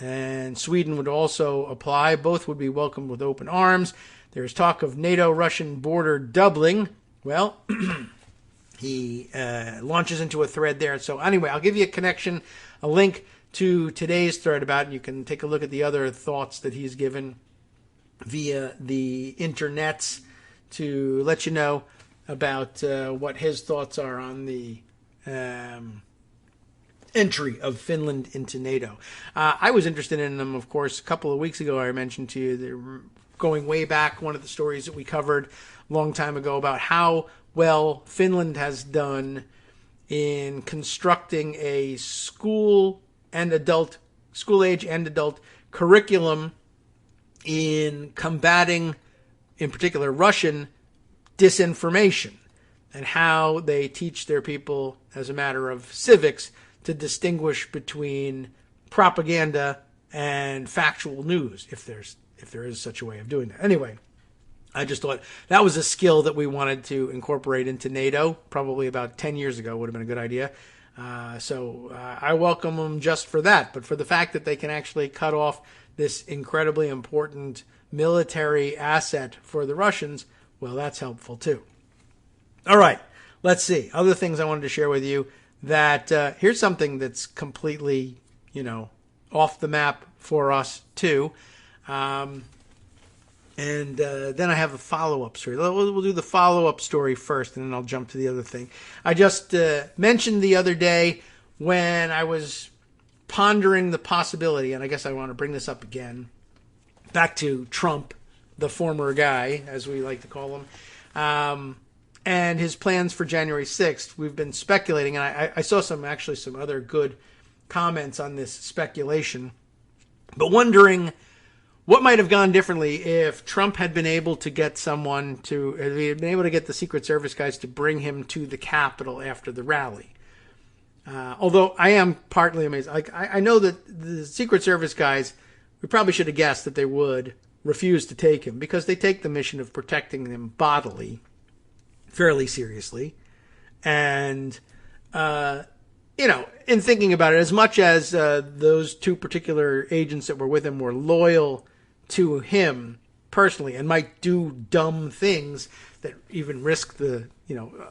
and Sweden would also apply. Both would be welcomed with open arms. There's talk of NATO-Russian border doubling. Well, he launches into a thread there. So anyway, I'll give you a connection, a link to today's thread about it. You can take a look at the other thoughts that he's given via the internets to let you know about what his thoughts are on the entry of Finland into NATO. I was interested in them, of course, a couple of weeks ago. I mentioned to you, they're going way back, one of the stories that we covered a long time ago about how well Finland has done in constructing a school age and adult curriculum in combating, in particular, Russian disinformation, and how they teach their people, as a matter of civics, to distinguish between propaganda and factual news, if there is such a way of doing that. Anyway, I just thought that was a skill that we wanted to incorporate into NATO. Probably about 10 years ago would have been a good idea. So I welcome them just for that, but for the fact that they can actually cut off this incredibly important military asset for the Russians, well, that's helpful too. All right, let's see. Other things I wanted to share with you. That here's something that's completely, off the map for us too. And then I have a follow-up story. We'll do the follow-up story first, and then I'll jump to the other thing. I just mentioned the other day when I was pondering the possibility, and I guess I want to bring this up again, back to Trump, the former guy, as we like to call him, and his plans for January 6th. We've been speculating, and I saw some other good comments on this speculation, but wondering what might have gone differently if Trump had been able to get the Secret Service guys to bring him to the Capitol after the rally. Although I am partly amazed. I know that the Secret Service guys, we probably should have guessed that they would refuse to take him, because they take the mission of protecting them bodily fairly seriously. And, in thinking about it, as much as those 2 particular agents that were with him were loyal to him personally and might do dumb things that even risk the,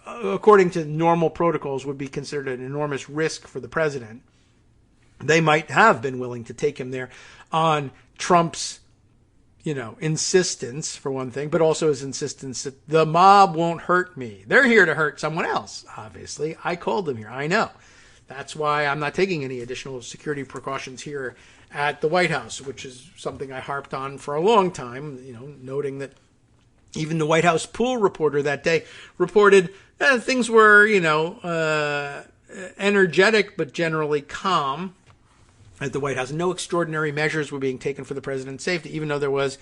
according to normal protocols would be considered an enormous risk for the president, they might have been willing to take him there on Trump's insistence, for one thing, but also his insistence that the mob won't hurt me. They're here to hurt someone else, obviously. I called them here. I know. That's why I'm not taking any additional security precautions here at the White House, which is something I harped on for a long time, noting that even the White House pool reporter that day reported things were, energetic but generally calm at the White House. No extraordinary measures were being taken for the president's safety, even though there was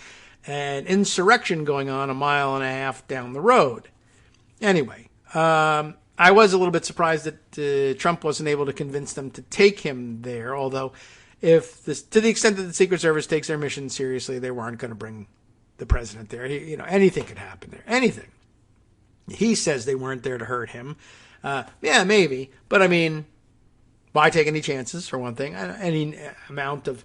an insurrection going on 1.5 miles down the road. Anyway, I was a little bit surprised that Trump wasn't able to convince them to take him there, although to the extent that the Secret Service takes their mission seriously, they weren't going to bring the president there. Anything could happen there. Anything. He says they weren't there to hurt him. Yeah, maybe. But I mean, why take any chances, for one thing? Any amount of,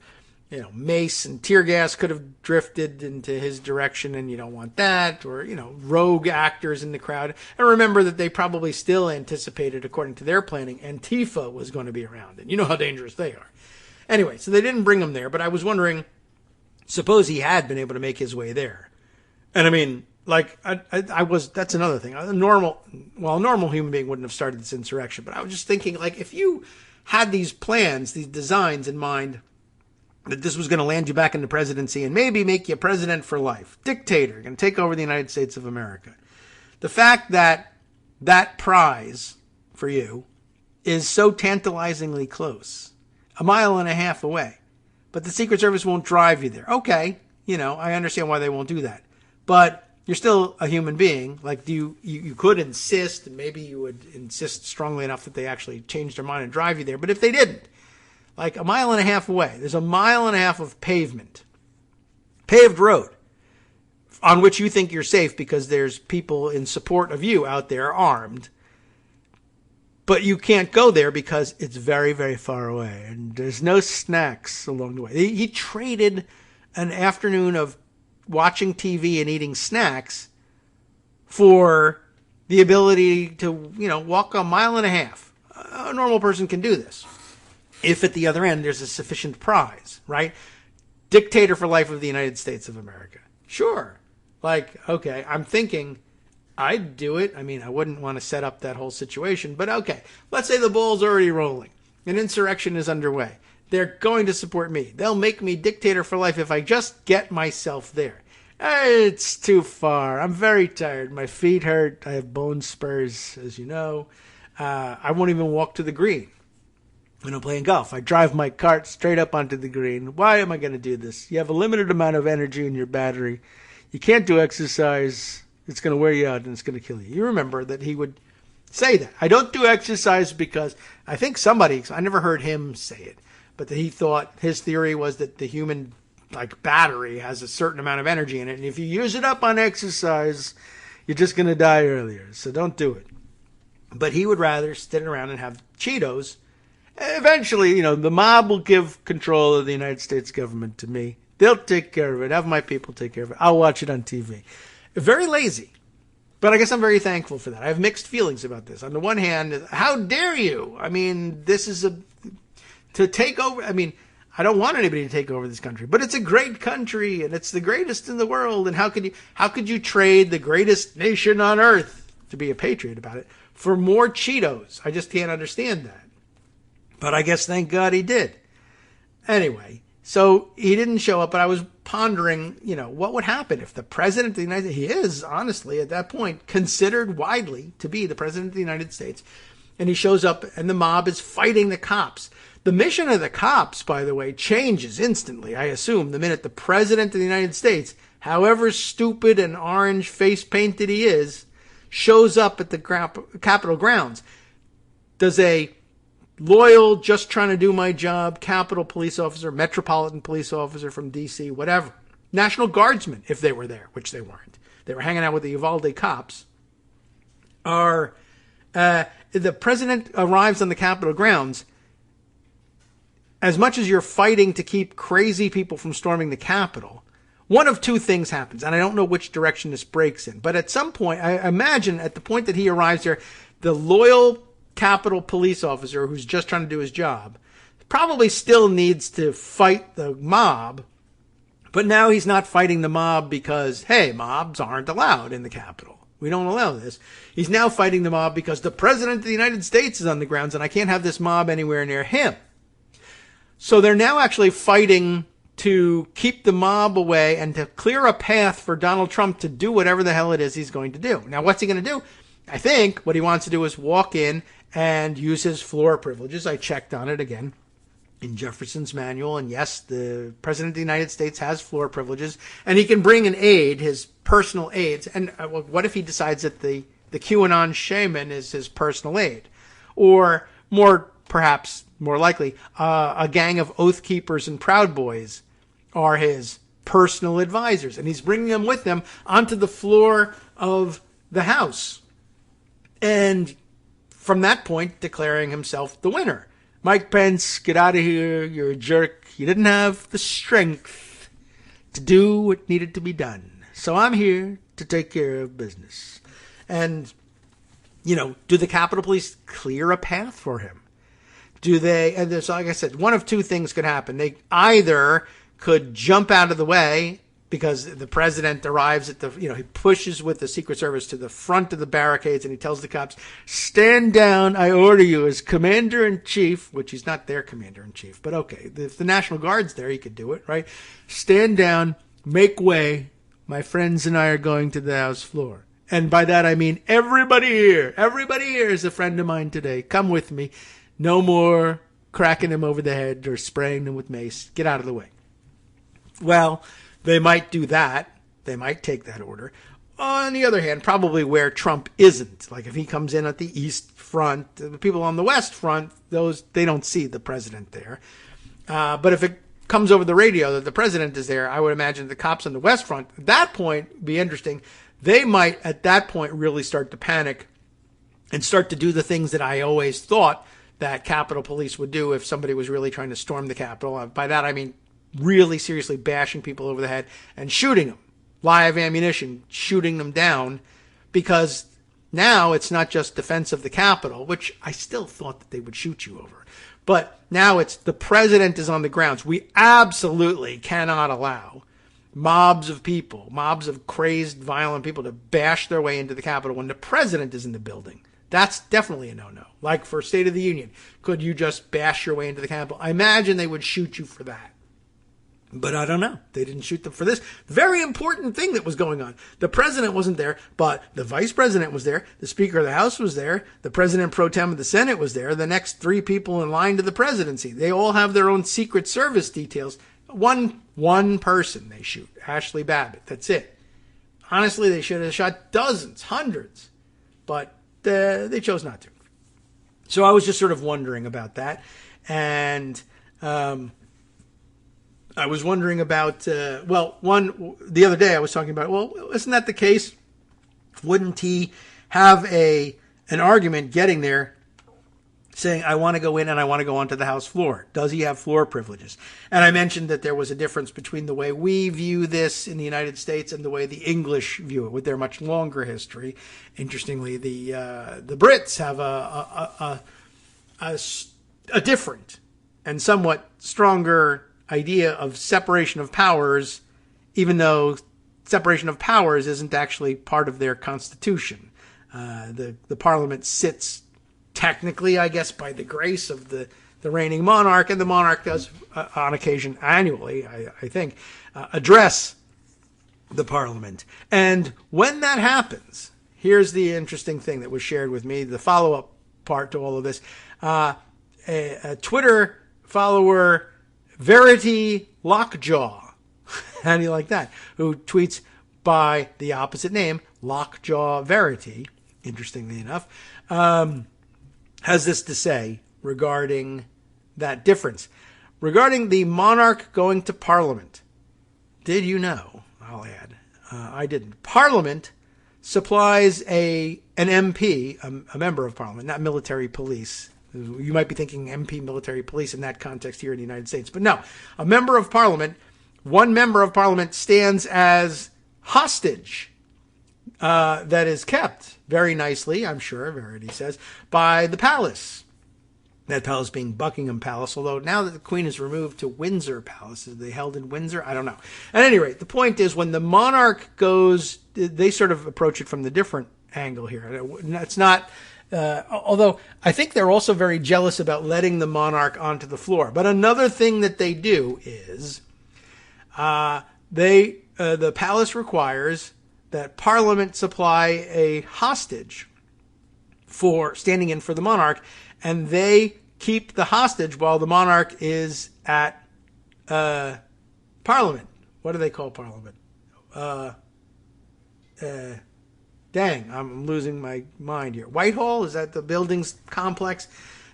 mace and tear gas could have drifted into his direction, and you don't want that. Or, rogue actors in the crowd. And remember that they probably still anticipated, according to their planning, Antifa was going to be around. And you know how dangerous they are. Anyway, so they didn't bring him there, but I was wondering, suppose he had been able to make his way there. And I mean, that's another thing. A normal human being wouldn't have started this insurrection, but I was just thinking, if you had these plans, these designs in mind, that this was going to land you back in the presidency and maybe make you president for life, dictator, going to take over the United States of America. The fact that that prize for you is so tantalizingly close, a mile and a half away, but the Secret Service won't drive you there. Okay, I understand why they won't do that. But you're still a human being. Like, you could insist, and maybe you would insist strongly enough that they actually change their mind and drive you there. But if they didn't, like a mile and a half away, there's a mile and a half of paved road, on which you think you're safe because there's people in support of you out there armed. But you can't go there because it's very, very far away. And there's no snacks along the way. He traded an afternoon of watching TV and eating snacks for the ability to, walk a mile and a half. A normal person can do this, if at the other end there's a sufficient prize, right? Dictator for life of the United States of America. Sure. Like, okay, I'm thinking I'd do it. I mean, I wouldn't want to set up that whole situation, but okay. Let's say the ball's already rolling. An insurrection is underway. They're going to support me. They'll make me dictator for life if I just get myself there. It's too far. I'm very tired. My feet hurt. I have bone spurs, as you know. I won't even walk to the green when I'm playing golf. I drive my cart straight up onto the green. Why am I going to do this? You have a limited amount of energy in your battery. You can't do exercise. It's going to wear you out and it's going to kill you. You remember that he would say that. I don't do exercise because I think I never heard him say it, but that he thought, his theory was that the human battery has a certain amount of energy in it. And if you use it up on exercise, you're just going to die earlier. So don't do it. But he would rather sit around and have Cheetos. Eventually, the mob will give control of the United States government to me. They'll take care of it. Have my people take care of it. I'll watch it on TV. Very lazy. But I guess I'm very thankful for that. I have mixed feelings about this. On the one hand, how dare you? I mean, this is to take over. I mean, I don't want anybody to take over this country, but it's a great country and it's the greatest in the world. And how could you trade the greatest nation on earth, to be a patriot about it, for more Cheetos? I just can't understand that. But I guess thank God he did. Anyway, so he didn't show up, but I was pondering, what would happen if the president of the United States, he is honestly at that point considered widely to be the president of the United States, and he shows up and the mob is fighting the cops. The mission of the cops, by the way, changes instantly, I assume, the minute the president of the United States, however stupid and orange face painted he is, shows up at the Capitol grounds. Does a loyal, just trying to do my job, Capitol police officer, Metropolitan police officer from D.C., whatever, National Guardsmen, if they were there, which they weren't. They were hanging out with the Uvalde cops. The president arrives on the Capitol grounds. As much as you're fighting to keep crazy people from storming the Capitol, one of two things happens, and I don't know which direction this breaks in, but at some point, I imagine at the point that he arrives there, the loyal Capitol police officer who's just trying to do his job probably still needs to fight the mob, but now he's not fighting the mob because, hey, mobs aren't allowed in the Capitol. We don't allow this. He's now fighting the mob because the president of the United States is on the grounds and I can't have this mob anywhere near him. So they're now actually fighting to keep the mob away and to clear a path for Donald Trump to do whatever the hell it is he's going to do. Now, what's he going to do? I think what he wants to do is walk in and use his floor privileges. I checked on it again in Jefferson's manual. And yes, the president of the United States has floor privileges. And he can bring an aide, his personal aides. And what if he decides that the QAnon shaman is his personal aide? Or perhaps more likely, a gang of Oath Keepers and Proud Boys are his personal advisors. And he's bringing them with him onto the floor of the House. And from that point, declaring himself the winner. Mike Pence, get out of here. You're a jerk. You didn't have the strength to do what needed to be done. So I'm here to take care of business. And, do the Capitol Police clear a path for him? Do they, and there's, like I said, one of two things could happen. They either could jump out of the way because the president arrives at he pushes with the Secret Service to the front of the barricades and he tells the cops, stand down, I order you as commander-in-chief, which he's not their commander-in-chief, but okay, if the National Guard's there, he could do it, right? Stand down, make way, my friends and I are going to the House floor. And by that I mean everybody here. Everybody here is a friend of mine today. Come with me. No more cracking him over the head or spraying him with mace. Get out of the way. Well, they might do that. They might take that order. On the other hand, probably where Trump isn't. Like if he comes in at the East Front, the people on the West Front, they don't see the president there. But if it comes over the radio that the president is there, I would imagine the cops on the West Front, at that point, would be interesting. They might, at that point, really start to panic and start to do the things that I always thought that Capitol Police would do if somebody was really trying to storm the Capitol. By that, I mean really seriously bashing people over the head and shooting them. Live ammunition, shooting them down, because now it's not just defense of the Capitol, which I still thought that they would shoot you over. But now it's the president is on the grounds. We absolutely cannot allow mobs of people, mobs of crazed, violent people to bash their way into the Capitol when the president is in the building. That's definitely a no-no. Like for State of the Union, could you just bash your way into the Capitol? I imagine they would shoot you for that. But I don't know. They didn't shoot them for this very important thing that was going on. The president wasn't there, but the vice president was there. The Speaker of the House was there. The president pro tem of the Senate was there. The next three people in line to the presidency. They all have their own Secret Service details. One person they shoot, Ashley Babbitt. That's it. Honestly, they should have shot dozens, hundreds, but they chose not to. So I was just sort of wondering about that. And I was wondering about, the other day I was talking about, well, isn't that the case? Wouldn't he have an argument getting there saying, I want to go in and I want to go onto the House floor? Does he have floor privileges? And I mentioned that there was a difference between the way we view this in the United States and the way the English view it, with their much longer history. Interestingly, the Brits have a different and somewhat stronger idea of separation of powers, even though separation of powers isn't actually part of their constitution. The Parliament sits technically, I guess, by the grace of the reigning monarch, and the monarch does, on occasion, annually, I think, address the Parliament. And when that happens, here's the interesting thing that was shared with me, the follow-up part to all of this. A Twitter follower, Verity Lockjaw, how do you like that? Who tweets by the opposite name, Lockjaw Verity, interestingly enough, has this to say regarding that difference. Regarding the monarch going to Parliament, did you know, I'll add, I didn't, Parliament supplies an MP, a member of Parliament, not military police. You might be thinking MP military police in that context here in the United States. But no, a member of Parliament, one member of Parliament stands as hostage that is kept very nicely, I'm sure, Verity says, by the palace. That palace being Buckingham Palace, although now that the Queen is removed to Windsor Palace, are they held in Windsor? I don't know. At any rate, the point is when the monarch goes, they sort of approach it from the different angle here. It's not... although I think they're also very jealous about letting the monarch onto the floor. But another thing that they do is the palace requires that Parliament supply a hostage for standing in for the monarch, and they keep the hostage while the monarch is at Parliament. What do they call Parliament? Dang, I'm losing my mind here. Whitehall, is that the buildings complex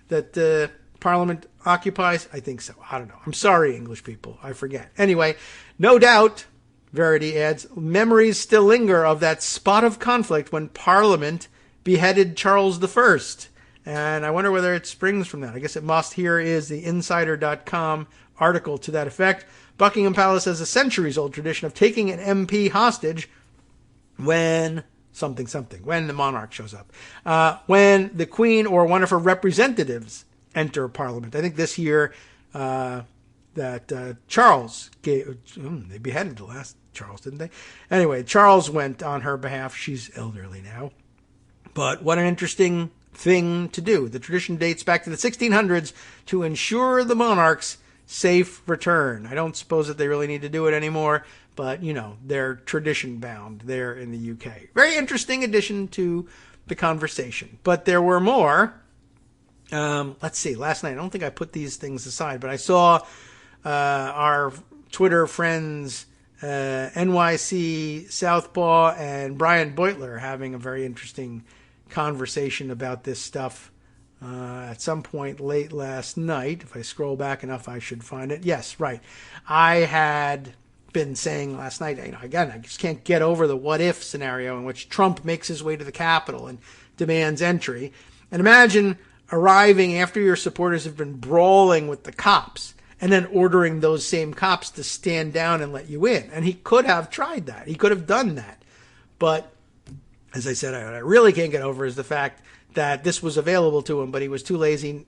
that Parliament occupies? I think so. I don't know. I'm sorry, English people. I forget. Anyway, no doubt, Verity adds, memories still linger of that spot of conflict when Parliament beheaded Charles I. And I wonder whether it springs from that. I guess it must. Here is the Insider.com article to that effect. Buckingham Palace has a centuries-old tradition of taking an MP hostage when... when the monarch shows up. When the Queen or one of her representatives enter Parliament. I think this year that Charles gave... they beheaded the last Charles, didn't they? Anyway, Charles went on her behalf. She's elderly now. But what an interesting thing to do. The tradition dates back to the 1600s to ensure the monarch's safe return. I don't suppose that they really need to do it anymore, but, they're tradition bound there in the UK. Very interesting addition to the conversation. But there were more. Let's see, last night, I don't think I put these things aside, but I saw our Twitter friends, NYC Southpaw and Brian Beutler, having a very interesting conversation about this stuff at some point late last night. If I scroll back enough, I should find it. Yes, right. I had been saying last night, again, I just can't get over the what if scenario in which Trump makes his way to the Capitol and demands entry. And imagine arriving after your supporters have been brawling with the cops and then ordering those same cops to stand down and let you in. And he could have tried that. He could have done that. But as I said, what I really can't get over is the fact that this was available to him, but he was too lazy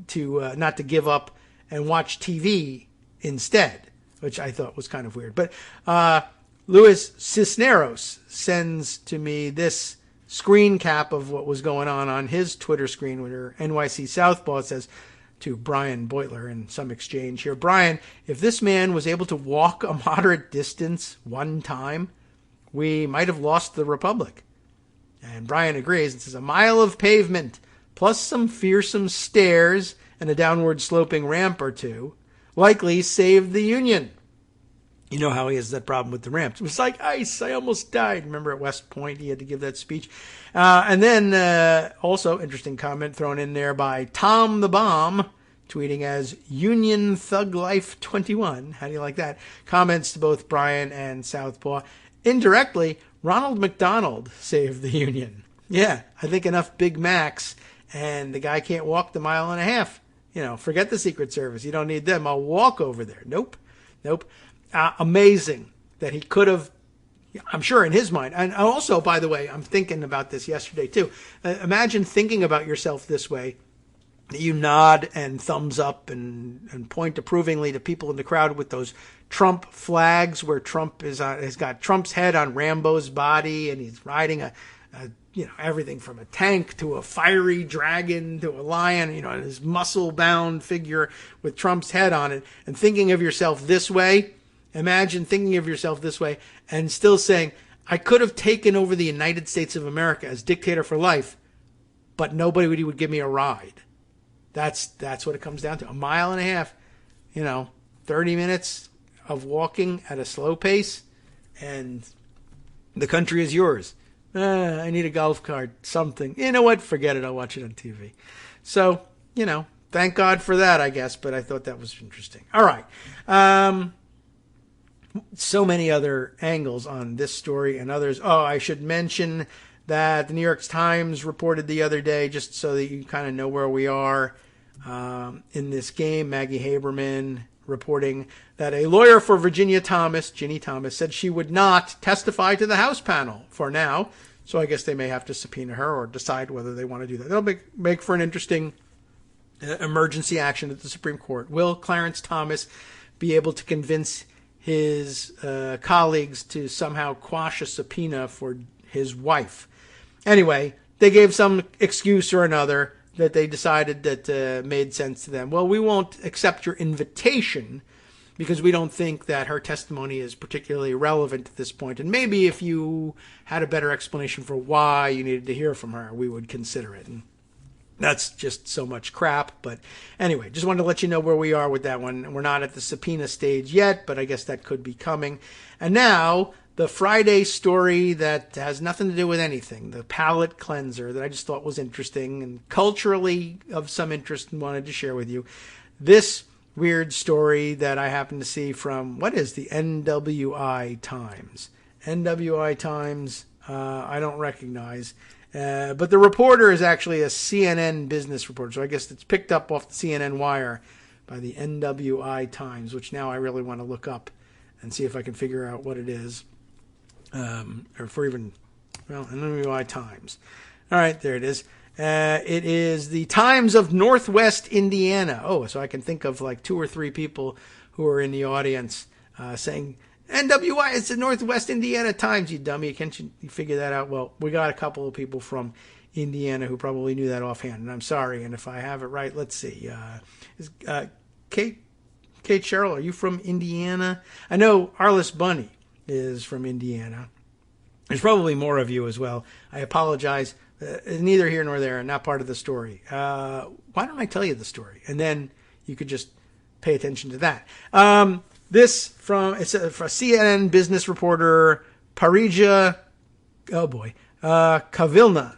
to not to give up and watch TV instead, which I thought was kind of weird. But Luis Cisneros sends to me this screen cap of what was going on his Twitter screen where NYC Southpaw says to Brian Beutler in some exchange here, Brian, if this man was able to walk a moderate distance one time, we might have lost the Republic. And Brian agrees and says a mile of pavement plus some fearsome stairs and a downward sloping ramp or two likely saved the Union. You know how he has that problem with the ramps. It was like ice. I almost died. Remember at West Point, he had to give that speech. And then also interesting comment thrown in there by Tom the Bomb, tweeting as Union Thug Life 21. How do you like that? Comments to both Brian and Southpaw. Indirectly, Ronald McDonald saved the Union. Yeah, I think enough Big Macs and the guy can't walk the mile and a half. Forget the Secret Service. You don't need them. I'll walk over there. Nope. Amazing that he could have, I'm sure in his mind. And also, by the way, I'm thinking about this yesterday too. Imagine thinking about yourself this way. You nod and thumbs up and point approvingly to people in the crowd with those Trump flags where Trump has got Trump's head on Rambo's body and he's riding everything from a tank to a fiery dragon to a lion, and his muscle-bound figure with Trump's head on it, and thinking of yourself this way. Imagine thinking of yourself this way and still saying, I could have taken over the United States of America as dictator for life, but nobody would give me a ride. That's what it comes down to. A mile and a half, 30 minutes of walking at a slow pace, and the country is yours. I need a golf cart, something. You know what? Forget it. I'll watch it on TV. So, thank God for that, I guess, but I thought that was interesting. All right. So many other angles on this story and others. Oh, I should mention that the New York Times reported the other day, just so that you kind of know where we are in this game. Maggie Haberman reporting that a lawyer for Ginny Thomas, said she would not testify to the House panel for now. So I guess they may have to subpoena her or decide whether they want to do that. That'll make for an interesting emergency action at the Supreme Court. Will Clarence Thomas be able to convince his colleagues to somehow quash a subpoena for his wife? Anyway, they gave some excuse or another that they decided that made sense to them. Well, we won't accept your invitation because we don't think that her testimony is particularly relevant at this point. And maybe if you had a better explanation for why you needed to hear from her, we would consider it. And that's just so much crap. But anyway, just wanted to let you know where we are with that one. We're not at the subpoena stage yet, but I guess that could be coming. And now the Friday story that has nothing to do with anything, the palate cleanser that I just thought was interesting and culturally of some interest and wanted to share with you. This weird story that I happened to see from, what is the NWI Times? NWI Times, I don't recognize. But the reporter is actually a CNN business reporter, so I guess it's picked up off the CNN wire by the NWI Times, which now I really want to look up and see if I can figure out what it is. NWI Times. All right, there it is. It is the Times of Northwest Indiana. Oh, so I can think of like 2 or 3 people who are in the audience saying, NWI, it's the Northwest Indiana Times, you dummy. Can't you figure that out? Well, we got a couple of people from Indiana who probably knew that offhand, and I'm sorry. And if I have it right, let's see. Kate Sherrill, are you from Indiana? I know Arliss Bunny is from Indiana. There's probably more of you as well. I apologize. Neither here nor there, not part of the story. Why don't I tell you the story? And then you could just pay attention to that. It's for CNN business reporter Parija, Kavilans.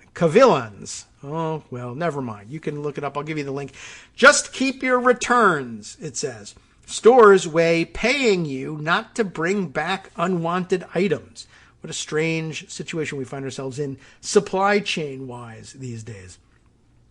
Oh, well, never mind. You can look it up. I'll give you the link. Just keep your returns, it says. Stores weigh paying you not to bring back unwanted items. What a strange situation we find ourselves in supply chain wise these days.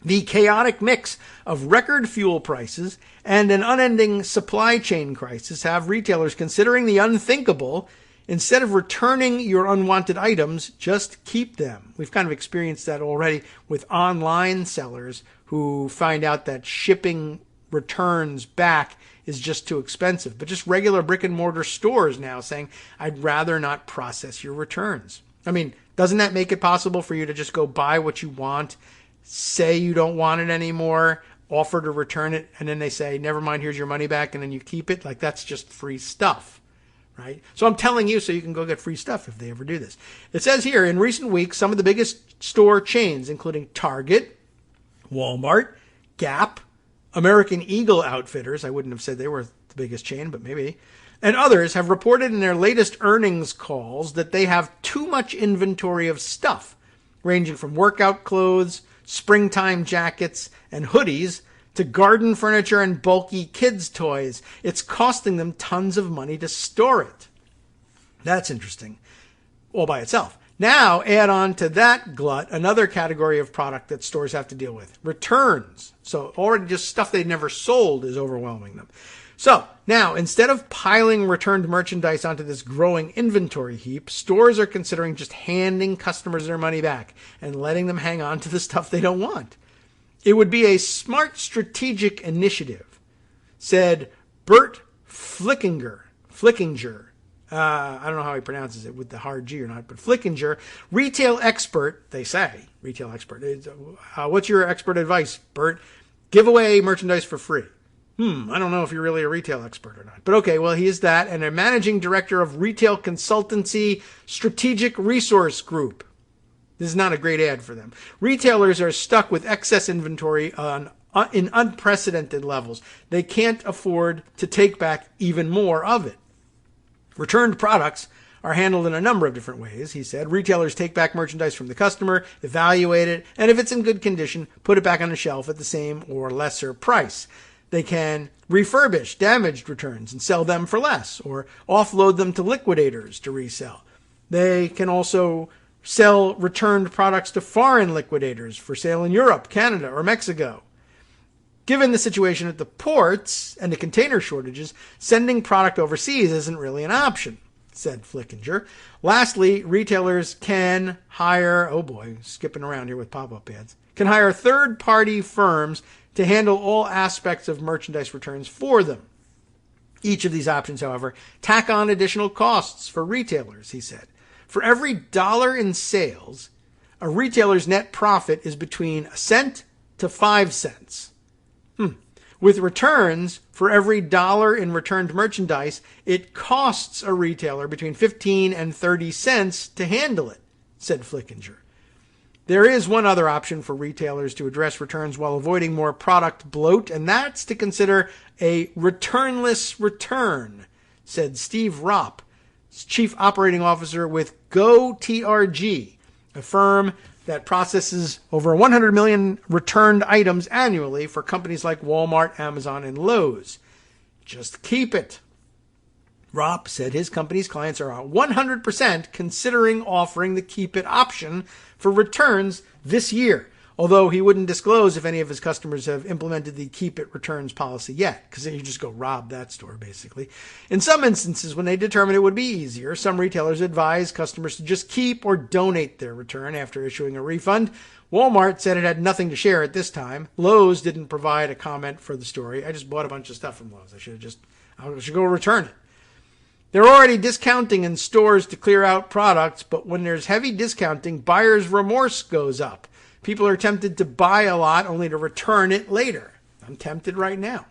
The chaotic mix of record fuel prices and an unending supply chain crisis have retailers considering the unthinkable. Instead of returning your unwanted items, just keep them. We've kind of experienced that already with online sellers who find out that shipping returns back is just too expensive. But just regular brick and mortar stores now saying, I'd rather not process your returns. I mean, doesn't that make it possible for you to just go buy what you want, say you don't want it anymore, offer to return it, and then they say, never mind, here's your money back, and then you keep it? Like, that's just free stuff, right? So I'm telling you so you can go get free stuff if they ever do this. It says here, in recent weeks, some of the biggest store chains, including Target, Walmart, Gap, American Eagle Outfitters, I wouldn't have said they were the biggest chain, but maybe, and others have reported in their latest earnings calls that they have too much inventory of stuff, ranging from workout clothes, springtime jackets, and hoodies, to garden furniture and bulky kids' toys. It's costing them tons of money to store it. That's interesting, all by itself. Now, add on to that glut another category of product that stores have to deal with, returns. So already just stuff they'd never sold is overwhelming them. So now, instead of piling returned merchandise onto this growing inventory heap, stores are considering just handing customers their money back and letting them hang on to the stuff they don't want. It would be a smart strategic initiative, said Bert Flickinger. I don't know how he pronounces it with the hard G or not, but Flickinger, retail expert, they say, retail expert. What's your expert advice, Bert? Give away merchandise for free. I don't know if you're really a retail expert or not. But okay, well, he is that, and a managing director of retail consultancy Strategic Resource Group. This is not a great ad for them. Retailers are stuck with excess inventory in unprecedented levels. They can't afford to take back even more of it. Returned products are handled in a number of different ways, he said. Retailers take back merchandise from the customer, evaluate it, and if it's in good condition, put it back on the shelf at the same or lesser price. They can refurbish damaged returns and sell them for less, or offload them to liquidators to resell. They can also sell returned products to foreign liquidators for sale in Europe, Canada, or Mexico. Given the situation at the ports and the container shortages, sending product overseas isn't really an option, said Flickinger. Lastly, retailers can hire, skipping around here with pop-up ads, can hire third-party firms to handle all aspects of merchandise returns for them. Each of these options, however, tack on additional costs for retailers, he said. For every dollar in sales, a retailer's net profit is between a cent to 5 cents. With returns, for every dollar in returned merchandise, it costs a retailer between 15 and 30 cents to handle it, said Flickinger. There is one other option for retailers to address returns while avoiding more product bloat, and that's to consider a returnless return, said Steve Ropp, Chief Operating Officer with GoTRG, a firm that processes over 100 million returned items annually for companies like Walmart, Amazon, and Lowe's. Just keep it. Ropp said his company's clients are 100% considering offering the keep it option for returns this year, although he wouldn't disclose if any of his customers have implemented the keep it returns policy yet, because then you just go rob that store, basically. In some instances, when they determine it would be easier, some retailers advise customers to just keep or donate their return after issuing a refund. Walmart said it had nothing to share at this time. Lowe's didn't provide a comment for the story. I just bought a bunch of stuff from Lowe's. I should go return it. They're already discounting in stores to clear out products, but when there's heavy discounting, buyer's remorse goes up. People are tempted to buy a lot only to return it later. I'm tempted right now.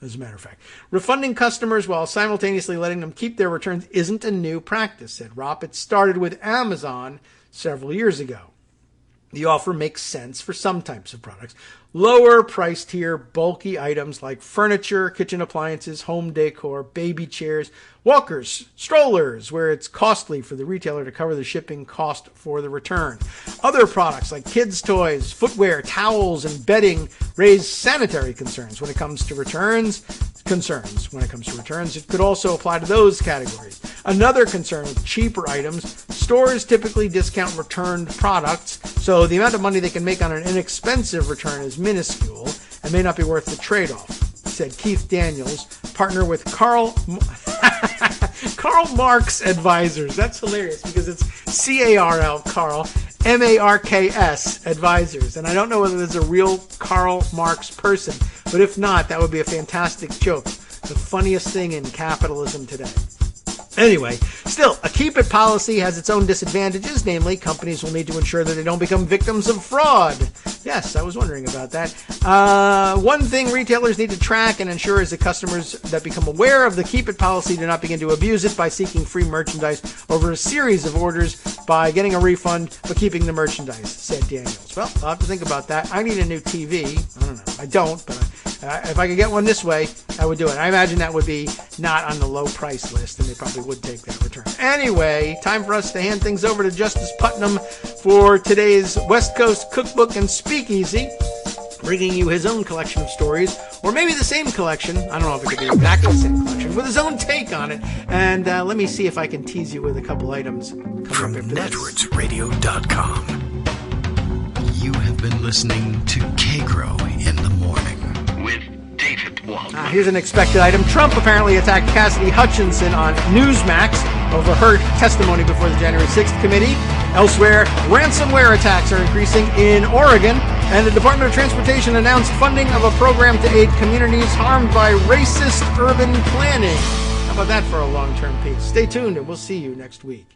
as a matter of fact. Refunding customers while simultaneously letting them keep their returns isn't a new practice, said Ropp. It started with Amazon several years ago. The offer makes sense for some types of products. Lower price tier, bulky items like furniture, kitchen appliances, home decor, baby chairs, walkers, strollers, where it's costly for the retailer to cover the shipping cost for the return. Other products like kids' toys, footwear, towels, and bedding raise sanitary concerns when it comes to returns. It could also apply to those categories. Another concern with cheaper items, stores typically discount returned products, so the amount of money they can make on an inexpensive return is minuscule and may not be worth the trade-off, said Keith Daniels, partner with Karl Marx Advisors. That's hilarious because it's C-A-R-L, Karl, M-A-R-K-S Advisors. And I don't know whether there's a real Karl Marx person, but if not, that would be a fantastic joke. The funniest thing in capitalism today. Anyway, still, a keep it policy has its own disadvantages, namely companies will need to ensure that they don't become victims of fraud. Yes, I was wondering about that. One thing retailers need to track and ensure is that customers that become aware of the keep it policy do not begin to abuse it by seeking free merchandise over a series of orders by getting a refund but keeping the merchandise, said Daniels. Well, I'll have to think about that. I need a new TV. I don't know. I don't, but if I could get one this way, I would do it. I imagine that would be not on the low price list, and they probably would take that return. Anyway, time for us to hand things over to Justice Putnam for today's West Coast Cookbook and Speakeasy, bringing you his own collection of stories, or maybe the same collection. I don't know if it could be exactly the same collection, with his own take on it. And let me see if I can tease you with a couple items. From networksradio.com. You have been listening to Kagro in the Morning with David Waldman. Here's an expected item. Trump apparently attacked Cassidy Hutchinson on Newsmax over her testimony before the January 6th committee. Elsewhere, ransomware attacks are increasing in Oregon, and the Department of Transportation announced funding of a program to aid communities harmed by racist urban planning. How about that for a long-term piece? Stay tuned, and we'll see you next week.